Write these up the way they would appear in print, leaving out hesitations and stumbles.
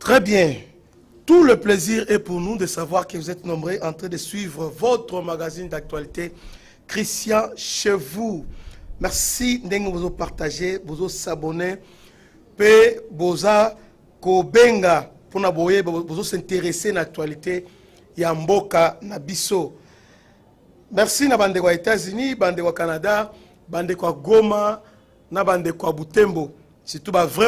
Très bien. Tout le plaisir est pour nous de savoir que vous êtes nombreux en train de suivre votre magazine d'actualité Christian chez vous. Merci de vous partager, vous s'abonner, et vous kobenga pour vous s'intéresser à l'actualité Yamboka Nabiso. Merci na bande aux États-Unis, bande au Canada, bande au Goma, na bande au Butembo. C'est tout vrai.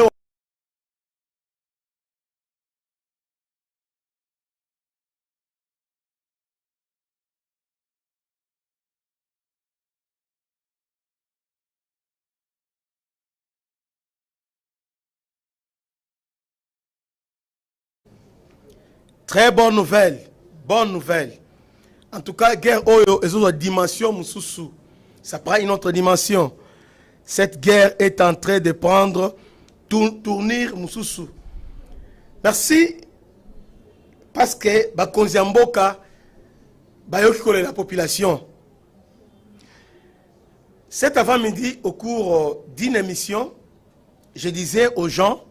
Très bonne nouvelle, bonne nouvelle. En tout cas, guerre Oyo est une dimension Moussoussou. Ça prend une autre dimension. Cette guerre est en train de prendre tournir Moussoussou. Merci parce que Bakonziamboka bayokikole la population. Cet avant-midi, au cours d'une émission, je disais aux gens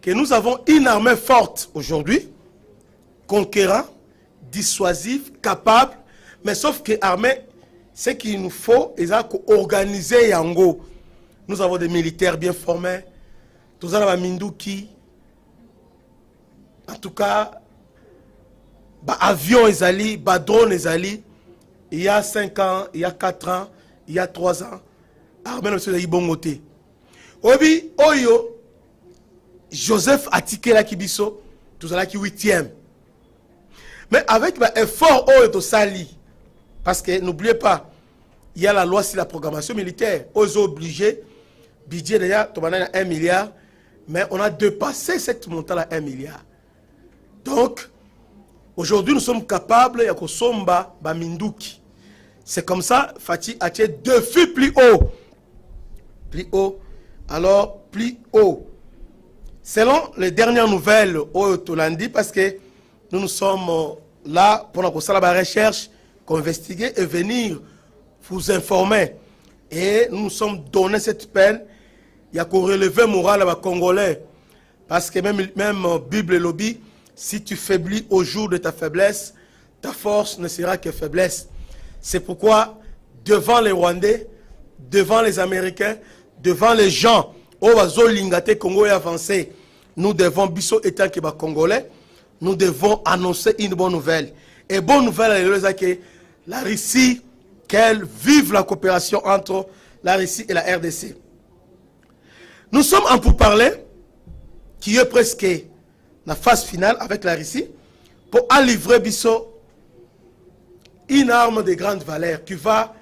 que nous avons une armée forte aujourd'hui, conquérant, dissuasif, capable, mais sauf que l'armée, ce qu'il nous faut, c'est organiser Yango. Nous avons des militaires bien formés, tous avons Mindouki, en tout cas, avions ezali, drones ezali, il y a 5 ans, il y a 4 ans, il y a 3 ans, l'armée de Ibongote. Obi, Oyo, Joseph Atike la Kibiso, tout ça qui 8e. Mais avec l'effort de Sali, parce que n'oubliez pas, il y a la loi sur la programmation militaire. Aux obligés, budget d'ailleurs, 1 milliard, mais on a dépassé cette montant à 1 milliard. Donc, aujourd'hui, nous sommes capables de Kosomba Baminduki. C'est comme ça, Fatih a tiré 2 fois plus haut. Plus haut, alors plus haut. Selon les dernières nouvelles au Tolandi, parce que nous sommes là pour la recherche, investiguer et venir vous informer. Et nous nous sommes donné cette peine. Il y a qu'à relever le moral à Congolais. Parce que même Bible et lobby, si tu faiblis au jour de ta faiblesse, ta force ne sera que faiblesse. C'est pourquoi, devant les Rwandais, devant les Américains, devant les gens, Congo est avancé. Nous devons, Bisso étant que Congolais, nous devons annoncer une bonne nouvelle. Et bonne nouvelle, c'est que la Russie, qu'elle vive la coopération entre la Russie et la RDC. Nous sommes en pourparlers, qui est presque la phase finale avec la Russie, pour en livrer Bisso une arme de grande valeur qui va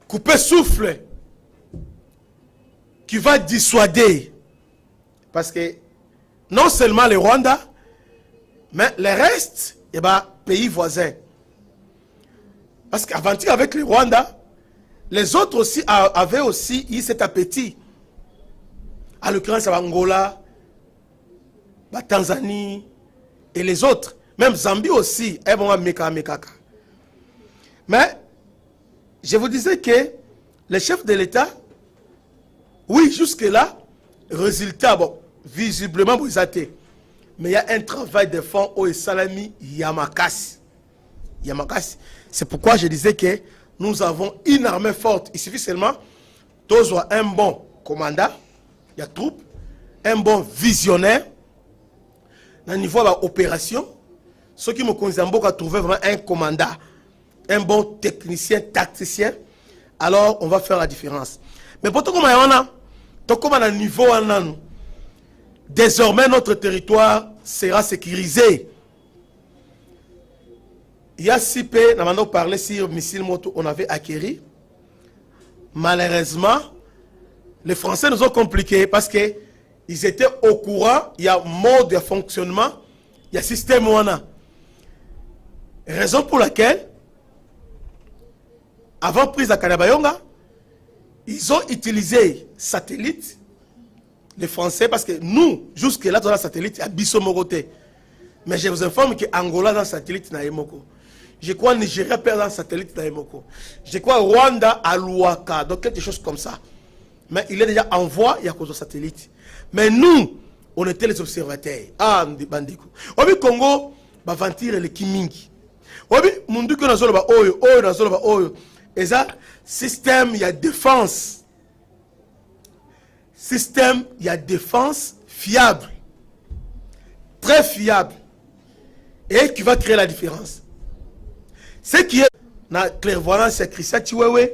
couper souffle, qui va dissuader. Parce que non seulement le Rwanda, mais le reste, pays voisins. Parce qu'avant avec le Rwanda, les autres aussi avaient aussi eu cet appétit. À l'occurrence, Angola, Tanzanie et les autres. Même Zambie aussi. Mais je vous disais que les chefs de l'État, oui, jusque-là, résultat, bon, visiblement, vous avez. Mais il y a un travail de fond au Salami Yamakasi. Yamakasi. C'est pourquoi je disais que nous avons une armée forte. Il suffit seulement d'avoir un bon commandant, il y a troupes, un bon visionnaire, au niveau de l'opération. Ceux qui me connaissent à trouver vraiment un commandant, un bon technicien, tacticien, alors on va faire la différence. Mais pour tout comme on a un niveau, désormais notre territoire sera sécurisé. Il y a si peu, nous avons parlé sur missile moto, on avait acquis. Malheureusement, les Français nous ont compliqué parce qu'ils étaient au courant, il y a mode de fonctionnement, il y a système WANA. Raison pour laquelle, avant prise à Kanabayonga, ils ont utilisé satellite, les Français, parce que nous, jusque-là, dans la satellite, il y a Bisso Moroté. Mais je vous informe que Angola dans le satellite n'a Emoko. Je crois Nigeria perd dans le satellite n'a Emoko. Je crois Rwanda à Luaka, donc quelque chose comme ça. Mais il est déjà en voie, il y a cause de satellite. Mais nous, on était les observateurs. Ah, bandiko. Obi Congo, ba ventir le kimingi. Obi mundu ko nazolo ba oyo, oyo nazolo ba oyo. Et ça, système, il y a défense. Système, il y a défense fiable. Très fiable. Et qui va créer la différence. Ce qui est la clairvoyance, c'est Christian Chiwewe.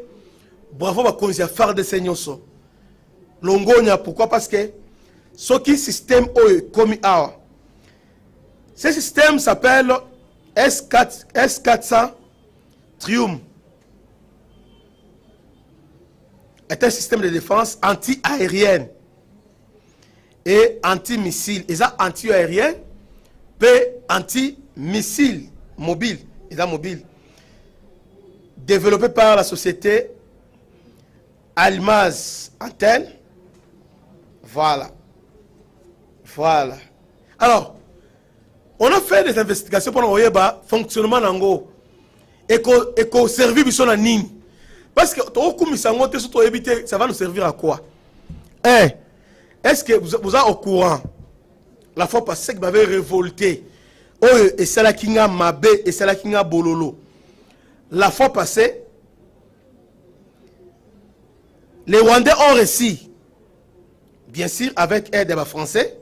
Bravo, ma conseillère phare de Seignoso. Longonia, pourquoi? Parce que ce qui système comme A. Ce système s'appelle S400 Triumph. Est un système de défense anti-aérienne et anti-missile. Et ça, anti-aérien, puis anti-missile mobile. Et ça, mobile. Développé par la société Almaz Antel. Voilà. Voilà. Alors, on a fait des investigations pour le fonctionnement d'Ango. Et qu'on servir sur la ligne. Parce que ça va nous servir à quoi? Est-ce que vous êtes au courant? La fois passée que vous avez révolté. Et c'est là qui a Mabé et c'est là qui a Bololo. La fois passée, les Rwandais ont réussi. Bien sûr, avec aide des Français.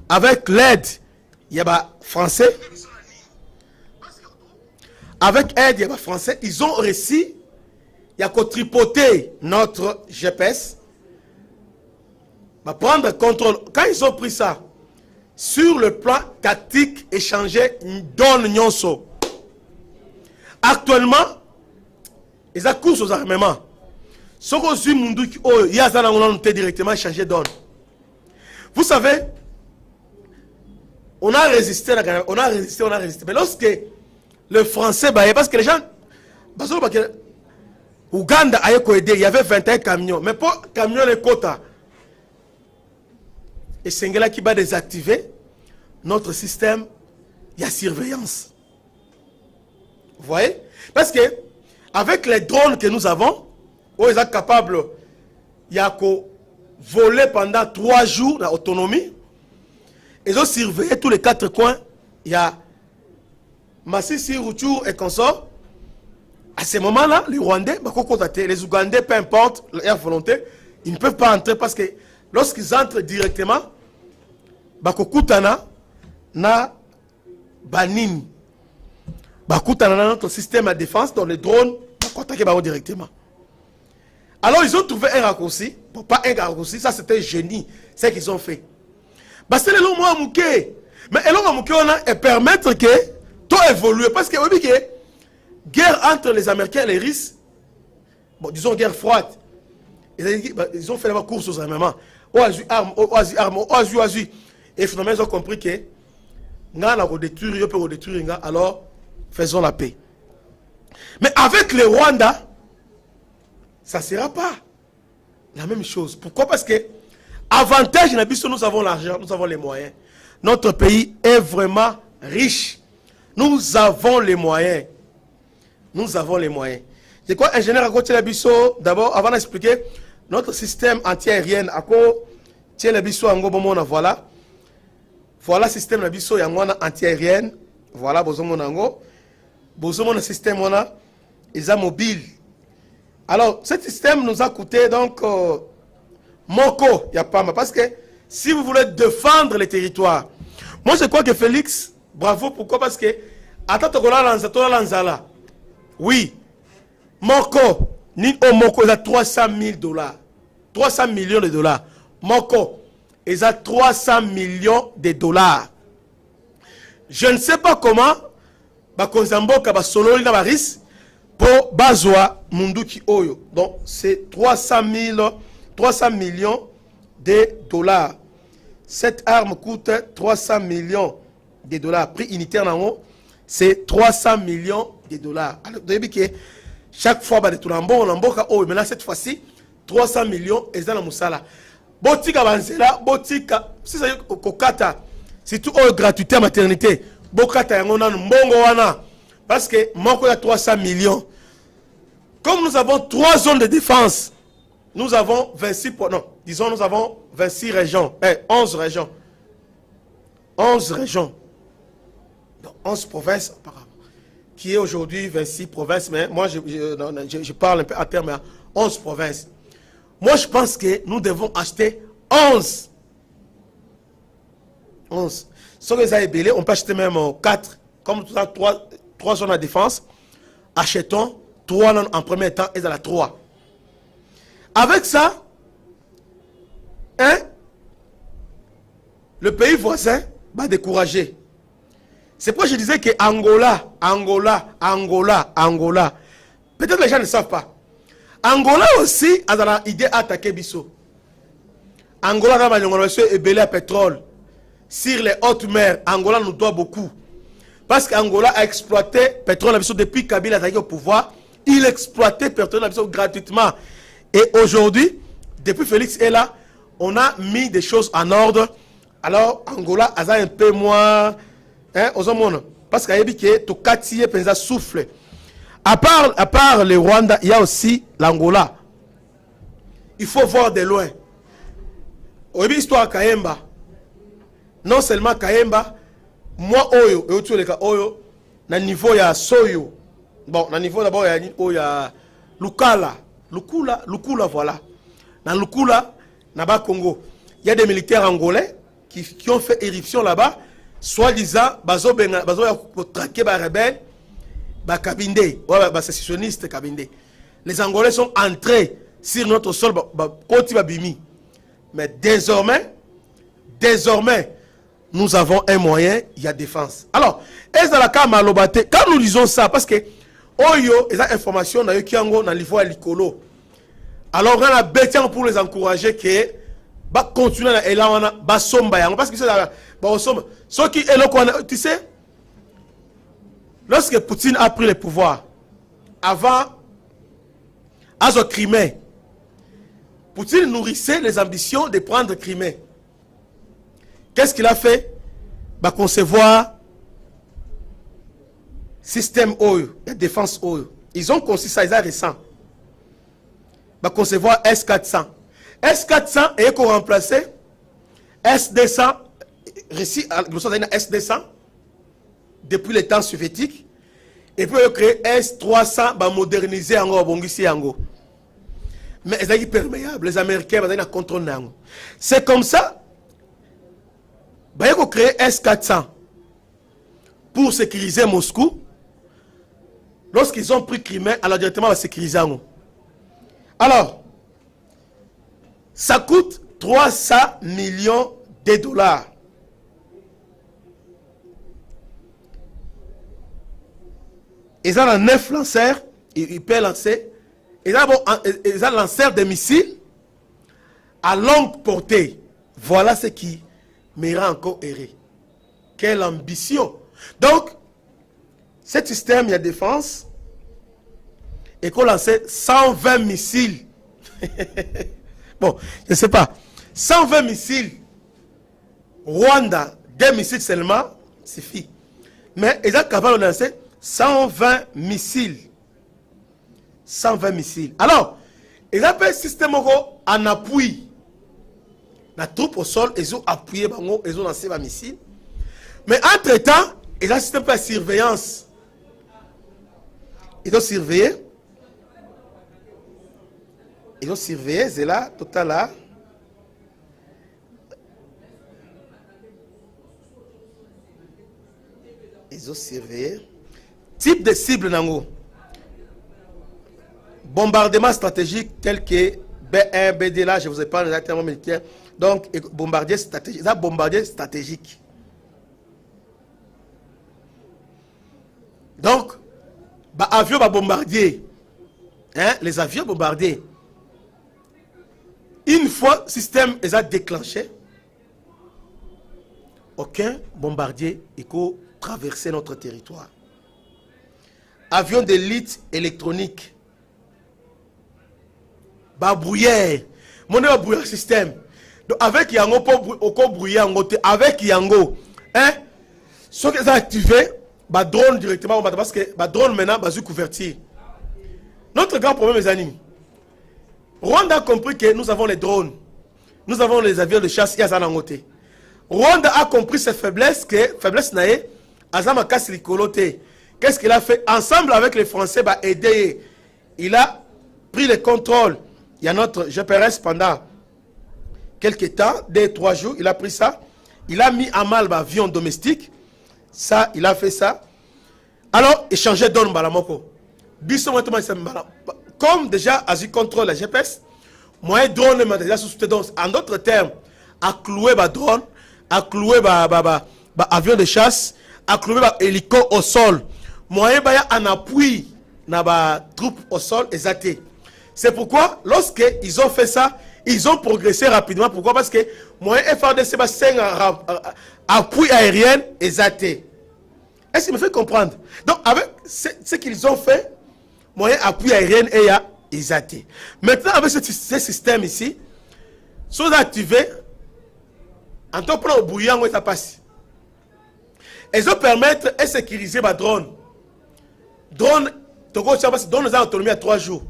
Avec l'aide, il y a des Français. Avec aide des Français, ils ont réussi. Il y a qu'à tripoter notre GPS. Prendre contrôle. Quand ils ont pris ça, sur le plan tactique échangé, donne Nyonso. Actuellement, ils ont course aux armements. Ce qu'on suit, il y a directement échangé donne. Vous savez, on a résisté, on a résisté, on a résisté. Mais lorsque le français, parce que les gens, Ouganda a aidé, il y avait 21 camions. Mais pour camions les quotas, et c'est là qui va désactiver notre système, il y a surveillance. Vous voyez? Parce que avec les drones que nous avons, ils sont capables, il y a qu'à voler pendant 3 jours d'autonomie. Ils ont surveillé tous les 4 coins. Il y a Massissi, Routour et consorts. À ce moment-là, les Rwandais, les Ougandais, peu importe leur volonté, ils ne peuvent pas entrer parce que lorsqu'ils entrent directement, Bakokutana na Banin. Bakutana na notre système de défense dans les drones, attaquer directement. Alors ils ont trouvé un raccourci, bon, pas un raccourci, ça c'était un génie, c'est ce qu'ils ont fait. C'est le long moi mouké. Mais le long mouké on a et permettre que tout évolue parce que oui que guerre entre les Américains et les Russes, bon disons guerre froide. Ils ont fait la course aux armements. Et finalement ils ont compris que alors faisons la paix. Mais avec le Rwanda, ça ne sera pas la même chose. Pourquoi? Parce que avantage, nous avons l'argent, nous avons les moyens. Notre pays est vraiment riche. Nous avons les moyens. Nous avons les moyens. C'est quoi, ingénieur à côté de Bisso? D'abord, avant d'expliquer notre système anti-aérien, à côté de Bisso, voilà. Voilà le système de Bisso, il y a un anti-aérien. Voilà, le système, ils sont mobiles. Alors, ce système nous a coûté donc Moko, il n'y a pas mal. Parce que si vous voulez défendre les territoires, moi je crois que Félix, bravo, pourquoi? Parce que, oui, Moko, ni au Moko, il a 300 000 $, 300 millions de dollars. Moko, il a 300 millions de $. Je ne sais pas comment, Bakonzamboka, Sololi, Baris, pour Bazwa Munduki Oyo. Donc, c'est 300 millions de $. Cette arme coûte 300 millions de $. Prix unitaire en haut, c'est 300 millions de $. Alors, vous que chaque fois, maintenant, cette fois-ci, 300 millions et dans la moussala. Botika Banzela, Botika, si ça y est, Kokata, c'est tout gratuité à maternité. Bokata Yangona, Mbongo Wana. Parce que Moko a 300 millions. Comme nous avons 3 zones de défense, nous avons 26, non, disons nous avons 26 régions, 11 régions. 11 régions. Donc 11 provinces, apparemment. Qui est aujourd'hui 26 provinces, mais moi je parle un peu à terme à 11 provinces. Moi je pense que nous devons acheter 11. 11. Si les a ébélés, on peut acheter même 4. Comme tout ça, 3 zones de défense. Achetons 3 en premier temps et dans la 3. Avec ça, hein, le pays voisin va décourager. C'est pourquoi je disais que Angola. Peut-être les gens ne savent pas. Angola aussi a l'idée d'attaquer Bissau. Angola a ébélé à pétrole. Sur les hautes mers, Angola nous doit beaucoup. Parce qu'Angola a exploité pétrole depuis Kabila est au pouvoir. Il exploitait pétrole gratuitement. Et aujourd'hui, depuis Félix est là, on a mis des choses en ordre. Alors, Angola a un peu moins. Hein, aux hommes, parce qu'il y a des gens qui soufflent. À part le Rwanda, il y a aussi l'Angola. Il faut voir de loin. Au début, l'histoire de Kayemba. Non seulement Kayemba, moi, Oyo, et au-dessus de Oyo, na niveau il y a Soyo. Bon, na niveau d'abord il y a Lukala. Lukula, voilà. Dans Lukula, là-bas, Congo, il y a des militaires angolais qui ont fait éruption là-bas, soi-disant, bazo traquer les rebelles, Kabinde, sécessionniste Kabinde. Les Angolais sont entrés sur notre sol, mais désormais, nous avons un moyen, il y a défense. Alors, est-ce dans la cas malobate, quand nous disons ça, parce que Oyo, il y a information dans le niveau à l'Icolo. Alors, on a besoin pour les encourager que continuer à l'élan, parce que ce qui est là, tu sais, lorsque Poutine a pris le pouvoir, avant, à ce Crimée, Poutine nourrissait les ambitions de prendre Crimée. Qu'est-ce qu'il a fait? Concevoir système OE, la défense OE. Ils ont conçu ça, ils ont récent. Concevoir S400. S400 est remplacé S200, S200 depuis les temps soviétiques. Et puis ils créé S300, moderniser en Bongisi Yango. Mais ils sont perméables, les Américains ils ont contrôle. C'est comme ça. Ils ont créé S400 pour sécuriser Moscou. Lorsqu'ils ont pris Crimée, alors directement, on va sécuriser. Alors, ça coûte 300 millions de dollars. Ils ont 9 lanceurs, ils peuvent lancer. Ils ont lanceur de missiles à longue portée. Voilà ce qui me rend encore erré. Quelle ambition! Donc, ce système, il y a défense, et qu'on lançait 120 missiles. Bon, je ne sais pas. 120 missiles. Rwanda, 2 missiles seulement, suffit. Mais ils ont capable de lancer 120 missiles. 120 missiles. Alors, ils ont fait un système en appui. La troupe au sol, ils ont appuyé, ils ont lancé des missiles. Mais entre-temps, ils ont un système de surveillance. Ils ont surveillé. Ils ont surveillé, c'est là, total là. Ils ont surveillé. Type de cible, nango. Bombardement stratégique tel que B1, BD, là, je vous ai parlé des termes militaires. Donc, bombardier stratégique. Ça, bombardier stratégique. Donc, avion bombardier. Hein, les avions bombardiers. Une fois le système est déclenché, aucun bombardier ne peut traverser notre territoire. Avion d'élite électronique. Brouillère. Mon brouillard système. Donc avec Yango, pour brouiller avec Yango, hein, ce qui est activé, drone directement, parce que drone maintenant, couverture. Notre grand problème, les amis, Rwanda a compris que nous avons les drones. Nous avons les avions de chasse et Azanangote. Rwanda a compris cette faiblesse, que faiblesse nae, Azamakas Likolote. Qu'est-ce qu'il a fait? Ensemble avec les Français, bah, aider. Il a pris le contrôle. Il y a notre GPRS pendant quelques temps, 2-3 jours, il a pris ça. Il a mis à mal l'avion domestique. Ça, il a fait ça. Alors, il changeait d'homme balamoko. Comme déjà, Asie contrôle la GPS, moi, drone, déjà sous en d'autres termes, à clouer ma drone, à clouer avion de chasse, à clouer hélico au sol. Moi, il y a un appui dans les troupes au sol et c'est pourquoi, lorsqu'ils ont fait ça, ils ont progressé rapidement. Pourquoi? Parce que moi, FRDC va 5 appui aérien et zaté. Est-ce qu'il me fait comprendre? Donc, avec ce qu'ils ont fait, moyen appui aérien et zaté. Maintenant, avec ce système ici, sont activés, en tant que au bouillant, ça passe. Ils ont permettre et sécuriser ma drone. Drone, drone nous a autonomie à 3 jours.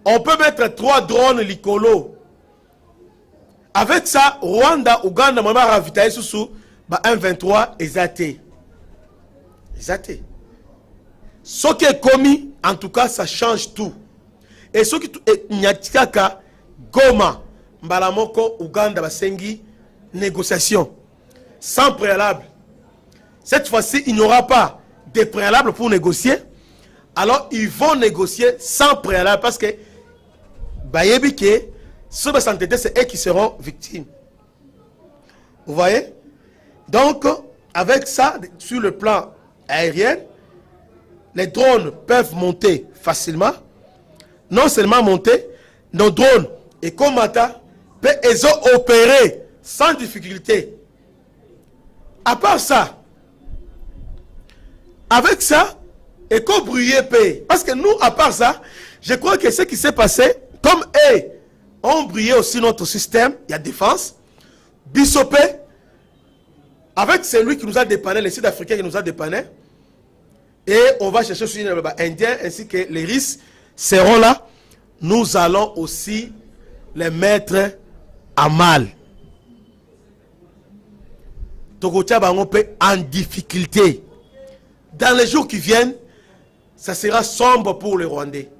On peut mettre 3 drones Likolo. Avec ça, Rwanda, Ouganda, maman ravitaillé sous 1,23 et zaté. Zaté. Ce qui est commis, en tout cas, ça change tout. Et ce qui est Nyatikaka, Goma, Mbalamoko, Ouganda, Basengi, négociation. Sans préalable. Cette fois-ci, il n'y aura pas de préalable pour négocier. Alors, ils vont négocier sans préalable parce que Bayebike, ceux qui s'entêtent, c'est eux qui seront victimes. Vous voyez? Donc, avec ça, sur le plan aérien, les drones peuvent monter facilement. Non seulement monter, nos drones et combattants peuvent opérer sans difficulté. À part ça, avec ça, et qu'on brûlait paye. Parce que nous, à part ça, je crois que ce qui s'est passé, comme eux ont brûlé aussi notre système, il y a défense, Bissopé, avec celui qui nous a dépanné, les Sud-Africains qui nous a dépanné, et on va chercher sur les Indiens ainsi que les Russes seront là, nous allons aussi les mettre à mal. Togotia Bangope en difficulté. Dans les jours qui viennent, ça sera sombre pour les Rwandais.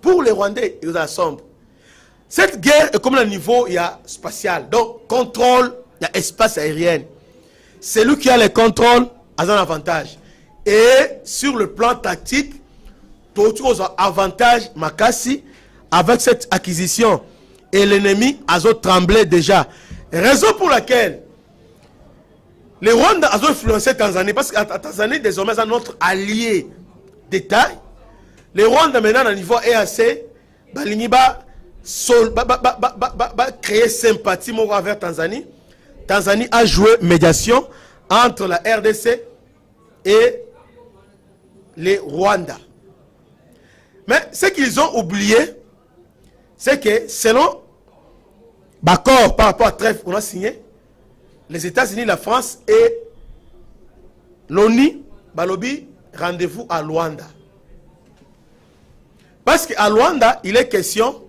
Pour les Rwandais, il sera sombre. Cette guerre est comme le niveau il y a spatial. Donc, contrôle, il y a espace aérien. Celui qui a le contrôle a un avantage. Et sur le plan tactique, tout avantage Makassi avec cette acquisition. Et l'ennemi a tremblé déjà. Raison pour laquelle les Rwandais ont influencé Tanzanie. Parce que Tanzanie, désormais, c'est notre allié détail. Les Rwandais, maintenant, au niveau EAC, créer sympathie envers Tanzanie. Tanzanie a joué médiation entre la RDC et les Rwandais. Mais ce qu'ils ont oublié, c'est que selon l'accord par rapport à trêve qu'on a signé, les États-Unis, la France et l'ONU, Balobi, rendez-vous à Luanda. Parce qu'à Luanda, il est question,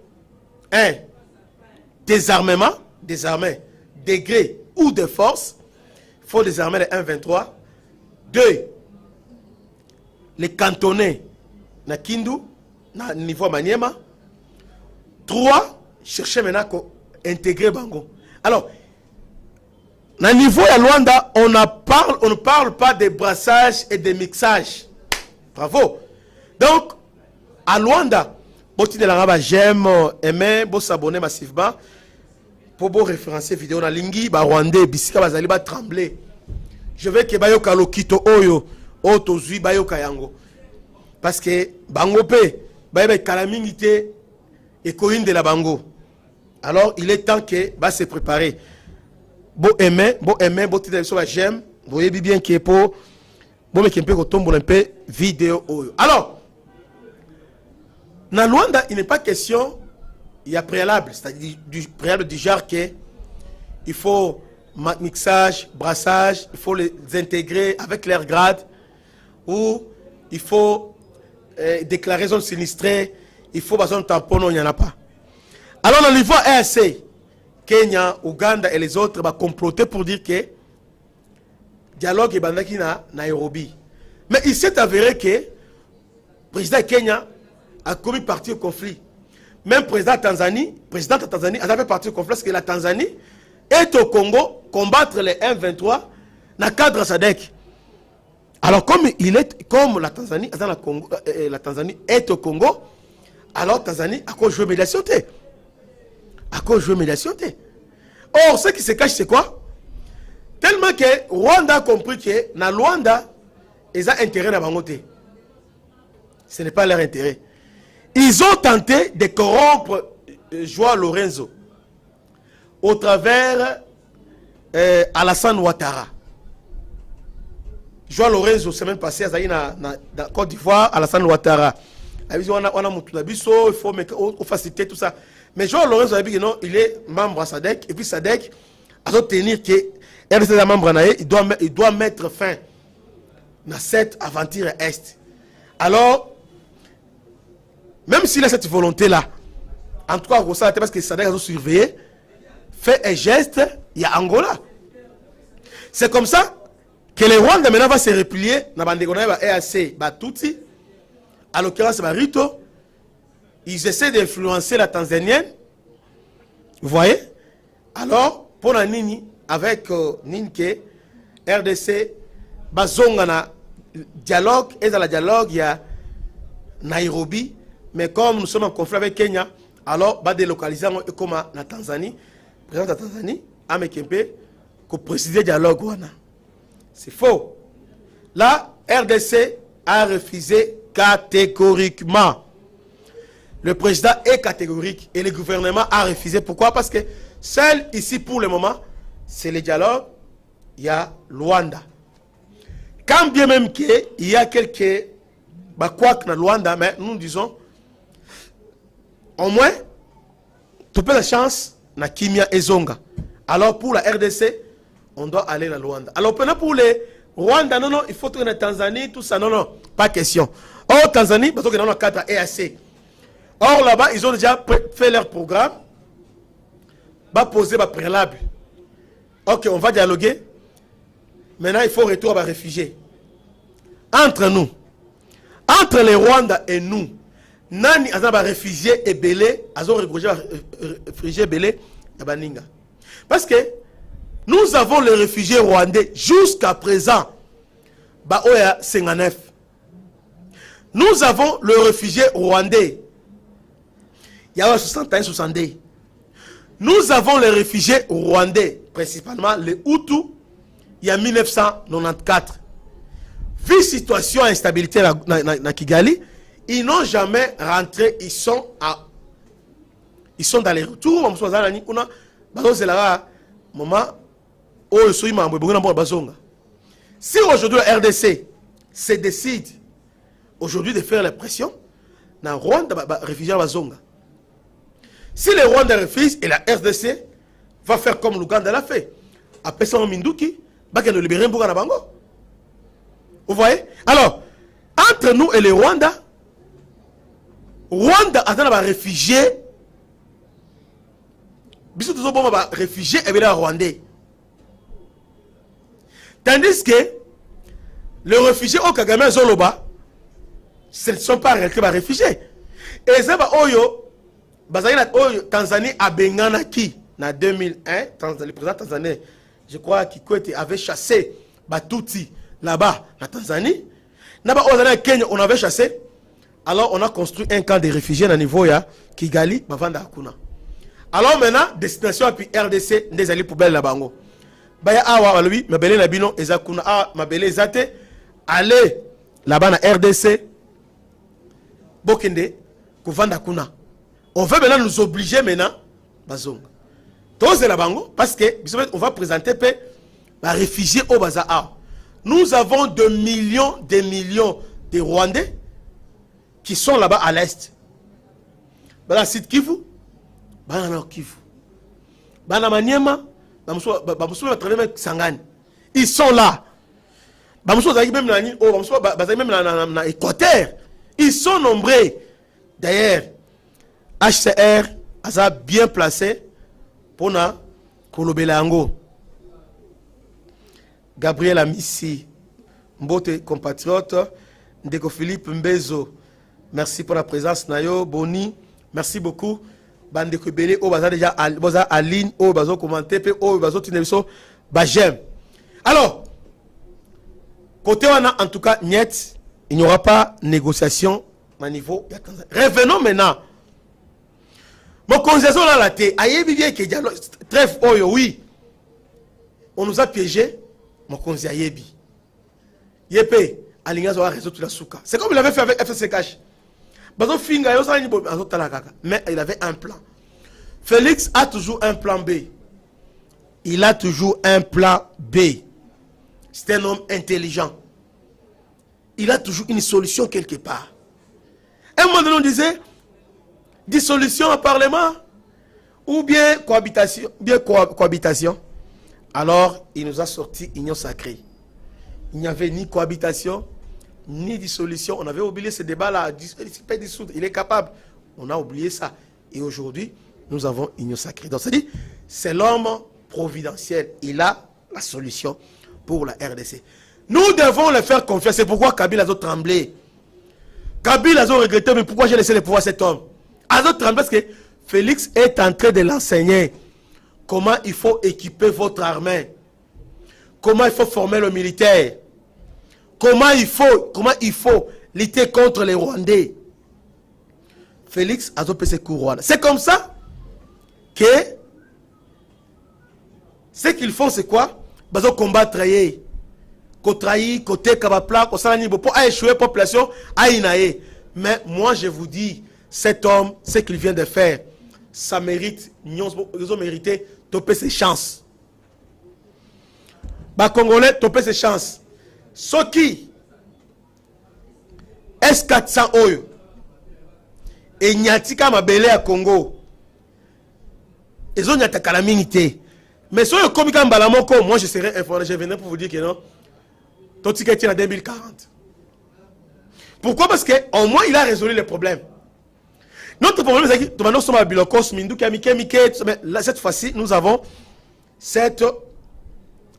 désarmement, désarmer des grés ou de force, il faut désarmer les 1,23. 2, les cantonner na Kindu, na niveau Maniema. 3, chercher maintenant à intégrer Bango. Alors, na niveau à Luanda, on ne parle pas de brassage et de mixage. Bravo. Donc, à Luanda, j'aime, aimer, s'abonner massivement pour vous référencer vidéo na lingi, Rwandais, bisika bazali ba trembler. Je veux que bayoka lokito oyo, otozui bayoka yango. Parce que bango pe, bayoka kalamingité et koine de la bango. Alors, il est temps que va se préparer. Bon aimer, titre sur la j'aime, vous voyez bien que pour bon mais qui peut tomber un peu vidéo oyo. Alors, dans Luanda, il n'est pas question, il y a préalable, c'est-à-dire du préalable du genre que il faut mixage, brassage, il faut les intégrer avec leur grade, ou il faut déclarer zone sinistrée, il faut besoin de tampon, non, il n'y en a pas. Alors, au niveau EAC, Kenya, Ouganda et les autres vont comploter pour dire que dialogue est bandaki na Nairobi. Mais il s'est avéré que le président Kenya a commis partie au conflit. Même le président de Tanzanie a fait partie au conflit parce que la Tanzanie est au Congo combattre les M23 dans le cadre SADC. Alors comme la Tanzanie est au Congo, alors Tanzanie a quoi jouer médiation. Or, ce qui se cache, c'est quoi? Tellement que Rwanda a compris que dans Rwanda, ils ont intérêt à Bangote. Ce n'est pas leur intérêt. Ils ont tenté de corrompre Joao Lorenzo au travers Alassane Ouattara. Joao Lorenzo, semaine passée, il a dans Côte d'Ivoire, Alassane Ouattara. Il faut faciliter tout ça. Mais Joao Lorenzo a dit que non, il est membre à SADC. Et puis SADC a obtenu que RDC est membre, il doit mettre fin à cette aventure Est. Alors, même s'il a cette volonté-là, en tout cas, parce que SADC a surveillé, fait un geste, il y a Angola. C'est comme ça que le Rwanda maintenant va se replier dans la bande EAC, Tutsi, à l'occurrence Barito. Ils essaient d'influencer la Tanzanienne. Vous voyez? Alors, pour la Nini, avec Ninke, RDC, Bazongana, dialogue, et dans le dialogue, il y a Nairobi. Mais comme nous sommes en conflit avec Kenya, alors, va délocaliser comme la Tanzanie, le président de la Tanzanie, Amekempe, pour présider le dialogue. C'est faux. Là, RDC a refusé catégoriquement. Le président est catégorique et le gouvernement a refusé. Pourquoi? Parce que seul ici pour le moment, c'est le dialogue, il y a Luanda. Quand bien même qu'il y a quelques quoi dans Luanda, mais nous disons, au moins, tu peux la chance na Kimia et Zonga. Alors pour la RDC, on doit aller dans Luanda. Alors pour les Rwanda, non, il faut tourner en Tanzanie, tout ça, non, pas question. Or, Tanzanie, parce que dans le cadre EAC. Or, là-bas, ils ont déjà fait leur programme, va poser ma préalable. Ok, on va dialoguer. Maintenant, il faut retour à réfugiés. Entre nous, entre les Rwandais et nous, nani azaba réfugiés et belé, azo réfugiés belé, yabaninga. Parce que nous avons les réfugiés rwandais jusqu'à présent, Baoya 59. Nous avons le réfugié rwandais. Il y a 61, 62. Nous avons les réfugiés rwandais, principalement les Hutus, il y a 1994. Vu situation instabilité dans Kigali, ils n'ont jamais rentré, ils sont dans les retours. Si aujourd'hui la RDC se décide aujourd'hui de faire la pression, dans Rwanda, réfugiés à Bazonga. Si les Rwandais refusent, et la RDC va faire comme l'Ouganda l'a fait. Après ça, Minduki, va nous libérer un Bougana Bango. Vous voyez? Alors, entre nous et les Rwandais, Rwanda a des réfugiés. Bisous tous les réfugiés et les Rwandais. Tandis que les réfugiés au Kagame et Zoloba, ce ne sont pas réellement des réfugiés. Et ça va Oyo. Tanzanie a benganaki en 2001, le président tanzanien, je crois qu'il avait chassé Batuti là-bas en Tanzanie. Là-bas, au Kenya, on avait chassé. Alors, on a construit un camp de réfugiés à niveau ya Kigali, Bavanda Akuna. Alors maintenant, destination à RDC, des alliés poubelles là-bas. Baya awa lui, ma belle nabino, ezakuna, ah, ma belle ezate, allez là-bas na RDC, Bokende, Kuvanda Kuna. On veut maintenant nous obliger maintenant, Bazong. Tous la bango, parce que on va présenter les réfugiés au Baza. Nous avons des millions de Rwandais qui sont là-bas à l'est. Bala site Kivu, bala Nord Kivu, bala Maniema, Sangani. Ils sont là. Même dans l'Équateur. Ils sont nombreux. D'ailleurs, HCR a bien placé pour na Kolobelango. Gabriel Amissi, Mbote compatriote, Ndeko Philippe Mbezo, merci pour la présence. Nayo Boni, merci beaucoup. Bandeko Belé, au bazar déjà en ligne, au bazar commenté, au bazar tinebiso, j'aime. Alors, côté on a en tout cas net, il n'y aura pas négociation à niveau. Revenons maintenant. Mon concession là la té, ayebi bien que dialogue trêve oyo oui. On nous a piégé, mon conseil ayebi. Yepé, alinga zo réseau tout la souka. C'est comme il avait fait avec FCKH. Bazo finga yo sa ni bo azo talakaka, mais il avait un plan. Félix a toujours un plan B. Il a toujours un plan B. C'est un homme intelligent. Il a toujours une solution quelque part. Un moment donné, on disait dissolution au Parlement ou bien cohabitation. Alors, il nous a sorti union sacrée. Il n'y avait ni cohabitation, ni dissolution. On avait oublié ce débat-là. Il est capable. On a oublié ça. Et aujourd'hui, nous avons union sacrée. Donc, c'est-à-dire, c'est l'homme providentiel. Il a la solution pour la RDC. Nous devons le faire confiance. C'est pourquoi Kabila a tremblé. Kabila a regretté, mais pourquoi j'ai laissé le pouvoir à cet homme? A tremblé parce que Félix est en train de l'enseigner. Comment il faut équiper votre armée. Comment il faut former le militaire. Comment il faut lutter contre les Rwandais. Félix a fait ses cours Rwanda. C'est comme ça que ce qu'ils font, c'est quoi? Ils vont combattre. Kotrahi, côté Kabapla, Kosalani, pour échouer la population, Aïnae. Mais moi, je vous dis, cet homme, ce qu'il vient de faire, ça mérite, ils ont mérité topper ses chances. Les Congolais, topper ses chances. Ce qui S400 Oyo et Nyatika Mabele à Congo, ils ont Nyataka la minité. Mais si vous comme Balamoko, moi je serais informé, je venais pour vous dire que non. Ton ticket est en 2040. Pourquoi? Parce qu'au moins il a résolu le problème. Notre problème, c'est que nous sommes à Bilokos, Mindouki, mais là, cette fois-ci, nous avons cette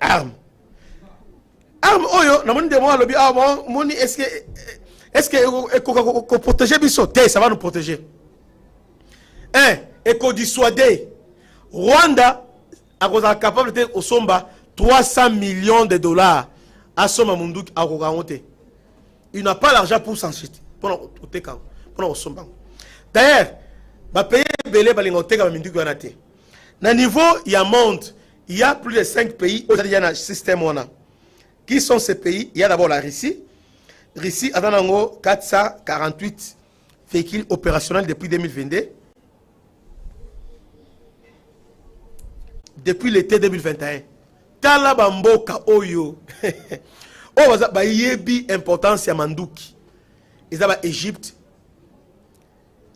arme. Arme, oyo, nous demandons, est-ce que protéger Bissoté, ça va nous protéger? Et qu'on dissuader. Rwanda a capable de au somba 300 millions de dollars à Soma Munduk à Rogaote. Il n'a pas l'argent pour s'en chuter. Pour au somba. D'ailleurs, le pays belé balingote comme Munduk Wanate. Dans le niveau, il y a monde, il y a plus de 5 pays où il y a un système. Qui sont ces pays? Il y a d'abord la Russie. Russie a dans 448 véhicules opérationnels depuis 2022. Depuis l'été 2021. Tala bamboka oyo. Oh, ba yebi importance ya Manduki. Ils ont Égypte,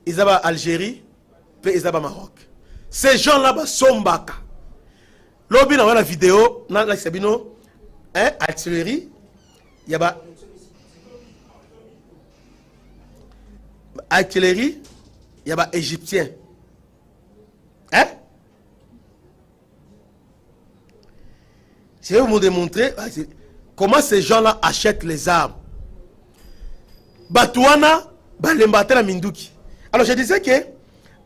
ils ont Algérie, puis ils ont Maroc. Ces gens-là sont baka. Lobi na la vidéo, na la sabino, artillerie, il y a artillerie, il y a égyptien. Je vais vous démontrer comment ces gens-là achètent les armes. Batouana, Balembata la Minduki. Alors je disais que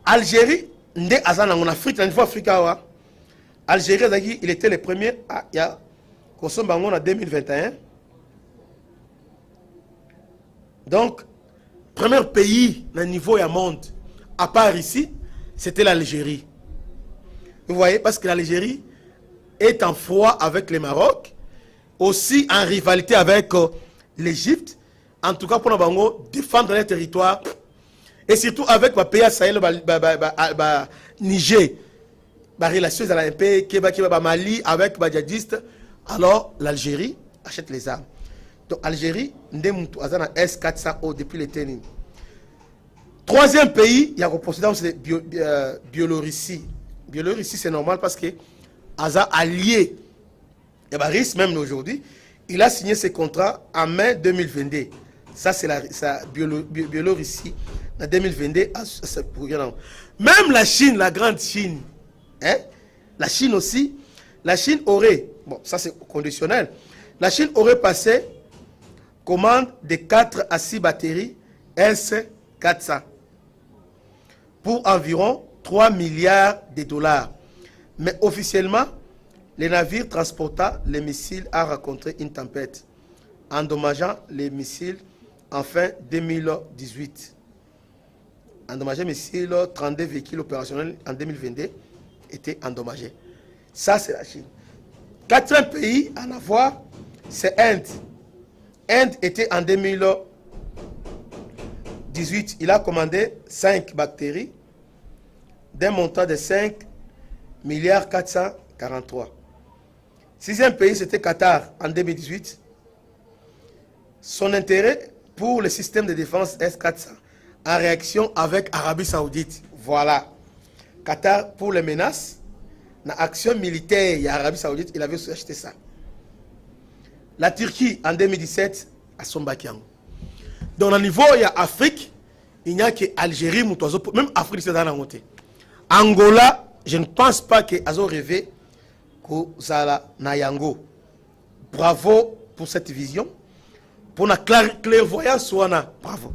Algérie, en Afrique, en Afrique, Algérie, il était le premier à consommer en 2021. Donc, premier pays dans le niveau du monde, à part ici, c'était l'Algérie. Vous voyez, parce que l'Algérie est en froid avec le Maroc, aussi en rivalité avec l'Égypte, en tout cas pour nous défendre les territoires, et surtout avec le pays Sahel, Niger, la relation à la Mali avec les djihadistes. Alors l'Algérie achète les armes. Donc Algérie, S400 depuis le tennis. Troisième pays, il y a le président, c'est Biélorussie. Biélorussie, c'est normal parce que Aza allié, et Baris même aujourd'hui, il a signé ses contrats en mai 2022. Ça, c'est la Biélorussie. en 2022. Même la Chine, la grande Chine, hein? La Chine aussi, la Chine aurait, bon, ça c'est conditionnel, la Chine aurait passé commande de 4 à 6 batteries S-400 pour environ 3 milliards de dollars. Mais officiellement, le navire transportant les missiles a rencontré une tempête, endommageant les missiles en fin 2018. Endommagé missiles, 32 véhicules opérationnels en 2022 étaient endommagés. Ça, c'est la Chine. Quatrième pays à en avoir, c'est Inde. Inde était en 2018. Il a commandé 5 bactéries d'un montant de 5 milliards 443. Sixième pays, c'était Qatar en 2018. Son intérêt pour le système de défense S-400 en réaction avec Arabie Saoudite. Voilà. Qatar pour les menaces. Dans l'action militaire, il y a Arabie Saoudite, il avait acheté ça. La Turquie en 2017 à Sombakiango. Donc, au niveau, il y a Afrique, il n'y a que Algérie, même Afrique, c'est dans la montée. Angola, je ne pense pas qu'ils ont rêvé Zala Nayango. Bravo pour cette vision. Pour la clairvoyance, bravo.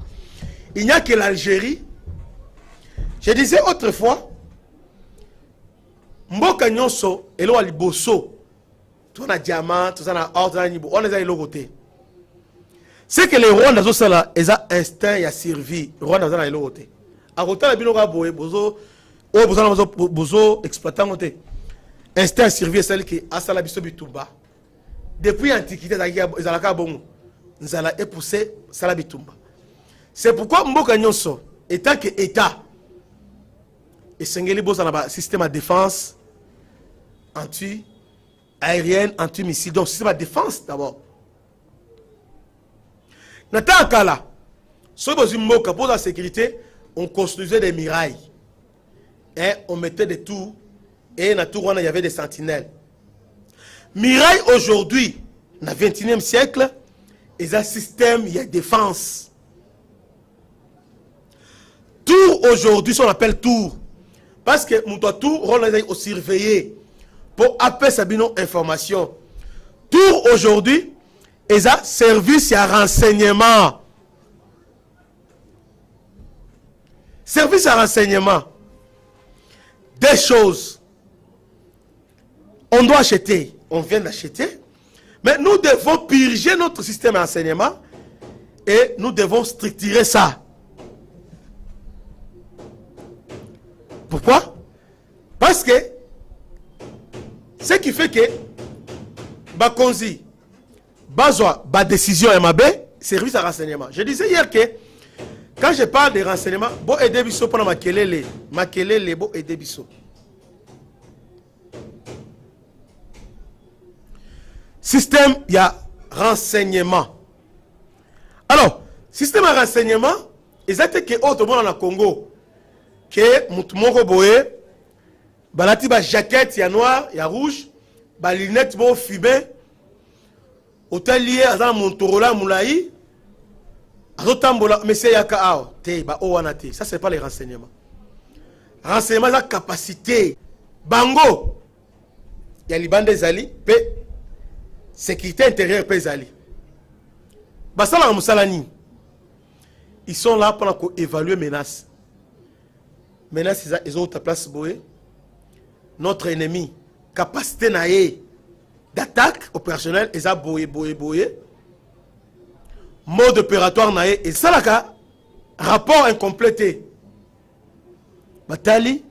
Il n'y a que l'Algérie. Je disais autrefois, Mboka Nyonso, Elo Aliboso, tout na diamant, tout ça na or, tout ça na nibo, on les a élogoté. C'est que les Rwandais ont ça, ils ont instinct, ils ont servi. Les Rwandais ont élogoté. À côté de la boé, bozo, bozo, exploitant côté. Instinct servi, c'est celle qui a ça la biso bitumba. Depuis l'Antiquité, ils ont la bon. Ils ont époussé ça bitumba. C'est pourquoi Mboka Nyonso, étant que État, et Sengeli Bosa n'a système de défense anti-aérienne, anti-missile. Donc, système de défense d'abord. Nathan Kala, sur Mboka, pour la sécurité, on construisait des murailles. Et on mettait des tours. Et dans la tour, il y avait des sentinelles. Muraille aujourd'hui, dans le 21e siècle, il y a un système, il y a défense. Tour aujourd'hui, on appelle tour. Parce que mon tour, on a surveillé pour appeler sa information. Tour aujourd'hui, il y a service et renseignement. Service à renseignement. Des choses. On doit acheter. On vient d'acheter. Mais nous devons purger notre système de renseignement et nous devons structurer ça. Pourquoi? Parce que ce qui fait que Bakonzi, Bazwa, décision MAB, service à renseignement. Je disais hier que quand je parle de renseignement, bon aider biso pour makelele bon aider biso. Système, il y a renseignement. Alors, système de renseignement, exactement que autre monde en Congo, que moutumoko boye, balati ba jaquette ya noir, ya rouge, ba lunette bon fumé, hôtel lié à Montorola Moulaï, azotambola monsieur yaka awa, te ba owana te. Ça c'est pas les renseignements. Renseignement la capacité. Bango, ya libande zali pe sécurité intérieure pe zali. Basala musalani. Ils sont là pour évaluer menaces. Menaces ils ont ta place boé. Notre ennemi, capacité naé d'attaque opérationnelle, ils ont boé. Mode opératoire naé et ça là rapport incomplété. Batali,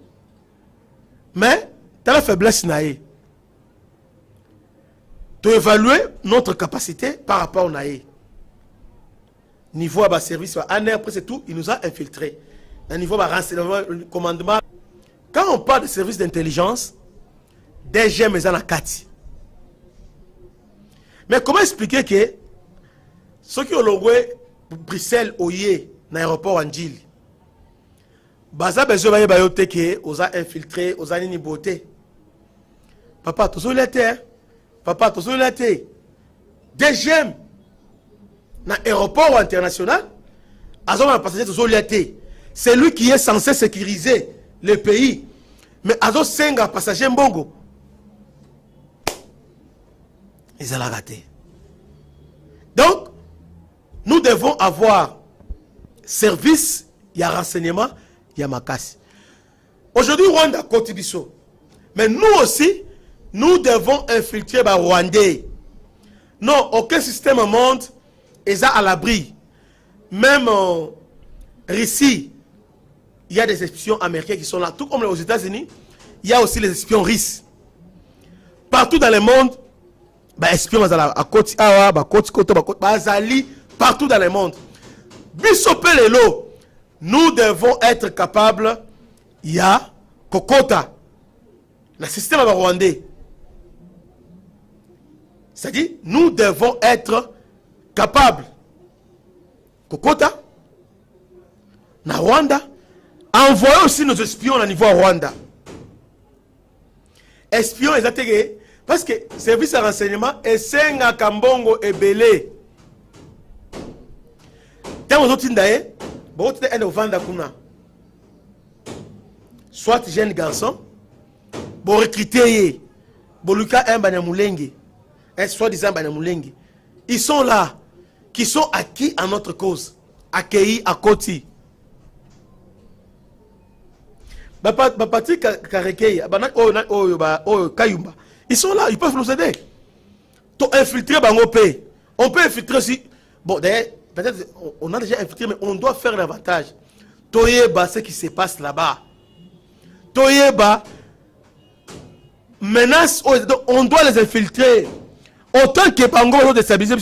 mais t'as la faiblesse naé. Tu évaluer notre capacité par rapport au naé. Niveau à service, après c'est tout, il nous a infiltrés. Un niveau de renseignement, commandement. Quand on parle de service d'intelligence, des gemmes en a 4. Mais comment expliquer que ceux qui ont loué Bruxelles, Oye, dans l'aéroport Anjil, Baza besoin de bayote que aux a infiltré, aux a ni beauté. Papa, tous les terres. Papa, tous les terres. Des gemmes dans l'aéroport international, ils ont passé tous les terres. c'est lui qui est censé sécuriser le pays. Mais Azo Senga, passager Mbongo, ils ont raté. Donc, nous devons avoir service, il y a renseignement, il y a makasi. Aujourd'hui, Rwanda côté biso. Mais nous aussi, nous devons infiltrer les Rwandais. Non, aucun système au monde est à l'abri. Même en Russie, il y a des espions américains qui sont là. Tout comme aux États-Unis, il y a aussi les espions russes. Partout dans le monde, espions à côté, partout dans le monde. Bisopelelo, nous devons être capables, il y a Kokota, le système rwandais. C'est-à-dire, nous devons être capables, Kokota, na Rwanda, envoyer aussi nos espions au niveau Rwanda. Espions, exactement, parce que service de renseignement est Senga Kambongo et Belé. Tant aux autres indaye, beaucoup de gens vendent kuna. Soit jeunes garçons, pour recruter, pour Lucas un Banyamulenge, soit disant Banyamulenge. Ils sont là, qui sont acquis à notre cause, accueillis à Koti. Bapati Karekeya, Kayumba. Ils sont là, ils peuvent nous aider. Pour infiltrer Bangopé. On peut infiltrer aussi. Bon, d'ailleurs, peut-être on a déjà infiltré, mais on doit faire davantage. Toyeba, ce qui se passe là-bas. Toyeba, menace, on doit les infiltrer. Autant que Bango déstabiliser,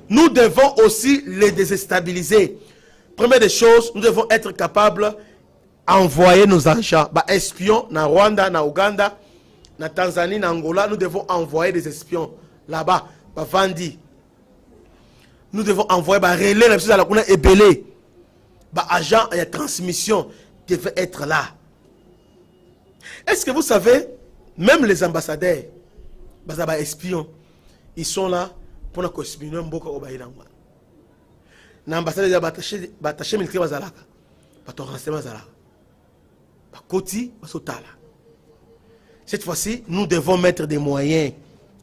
nous devons aussi les déstabiliser. Première des choses, nous devons être capables d'envoyer nos agents, espions, dans Rwanda, dans Ouganda, na Tanzanie, na Angola, nous devons envoyer des espions là-bas, Vandi. Nous devons envoyer relais, la chose à la kuna ébélé. Agent et transmission devait être là. Est-ce que vous savez, même les ambassadeurs, espions, ils sont là pour nous espionner beaucoup au Baïlangwa. L'ambassadeur a attaché militaire bazalaka, bato renseignement bazalaka, bakoti basotala. Cette fois-ci, nous devons mettre des moyens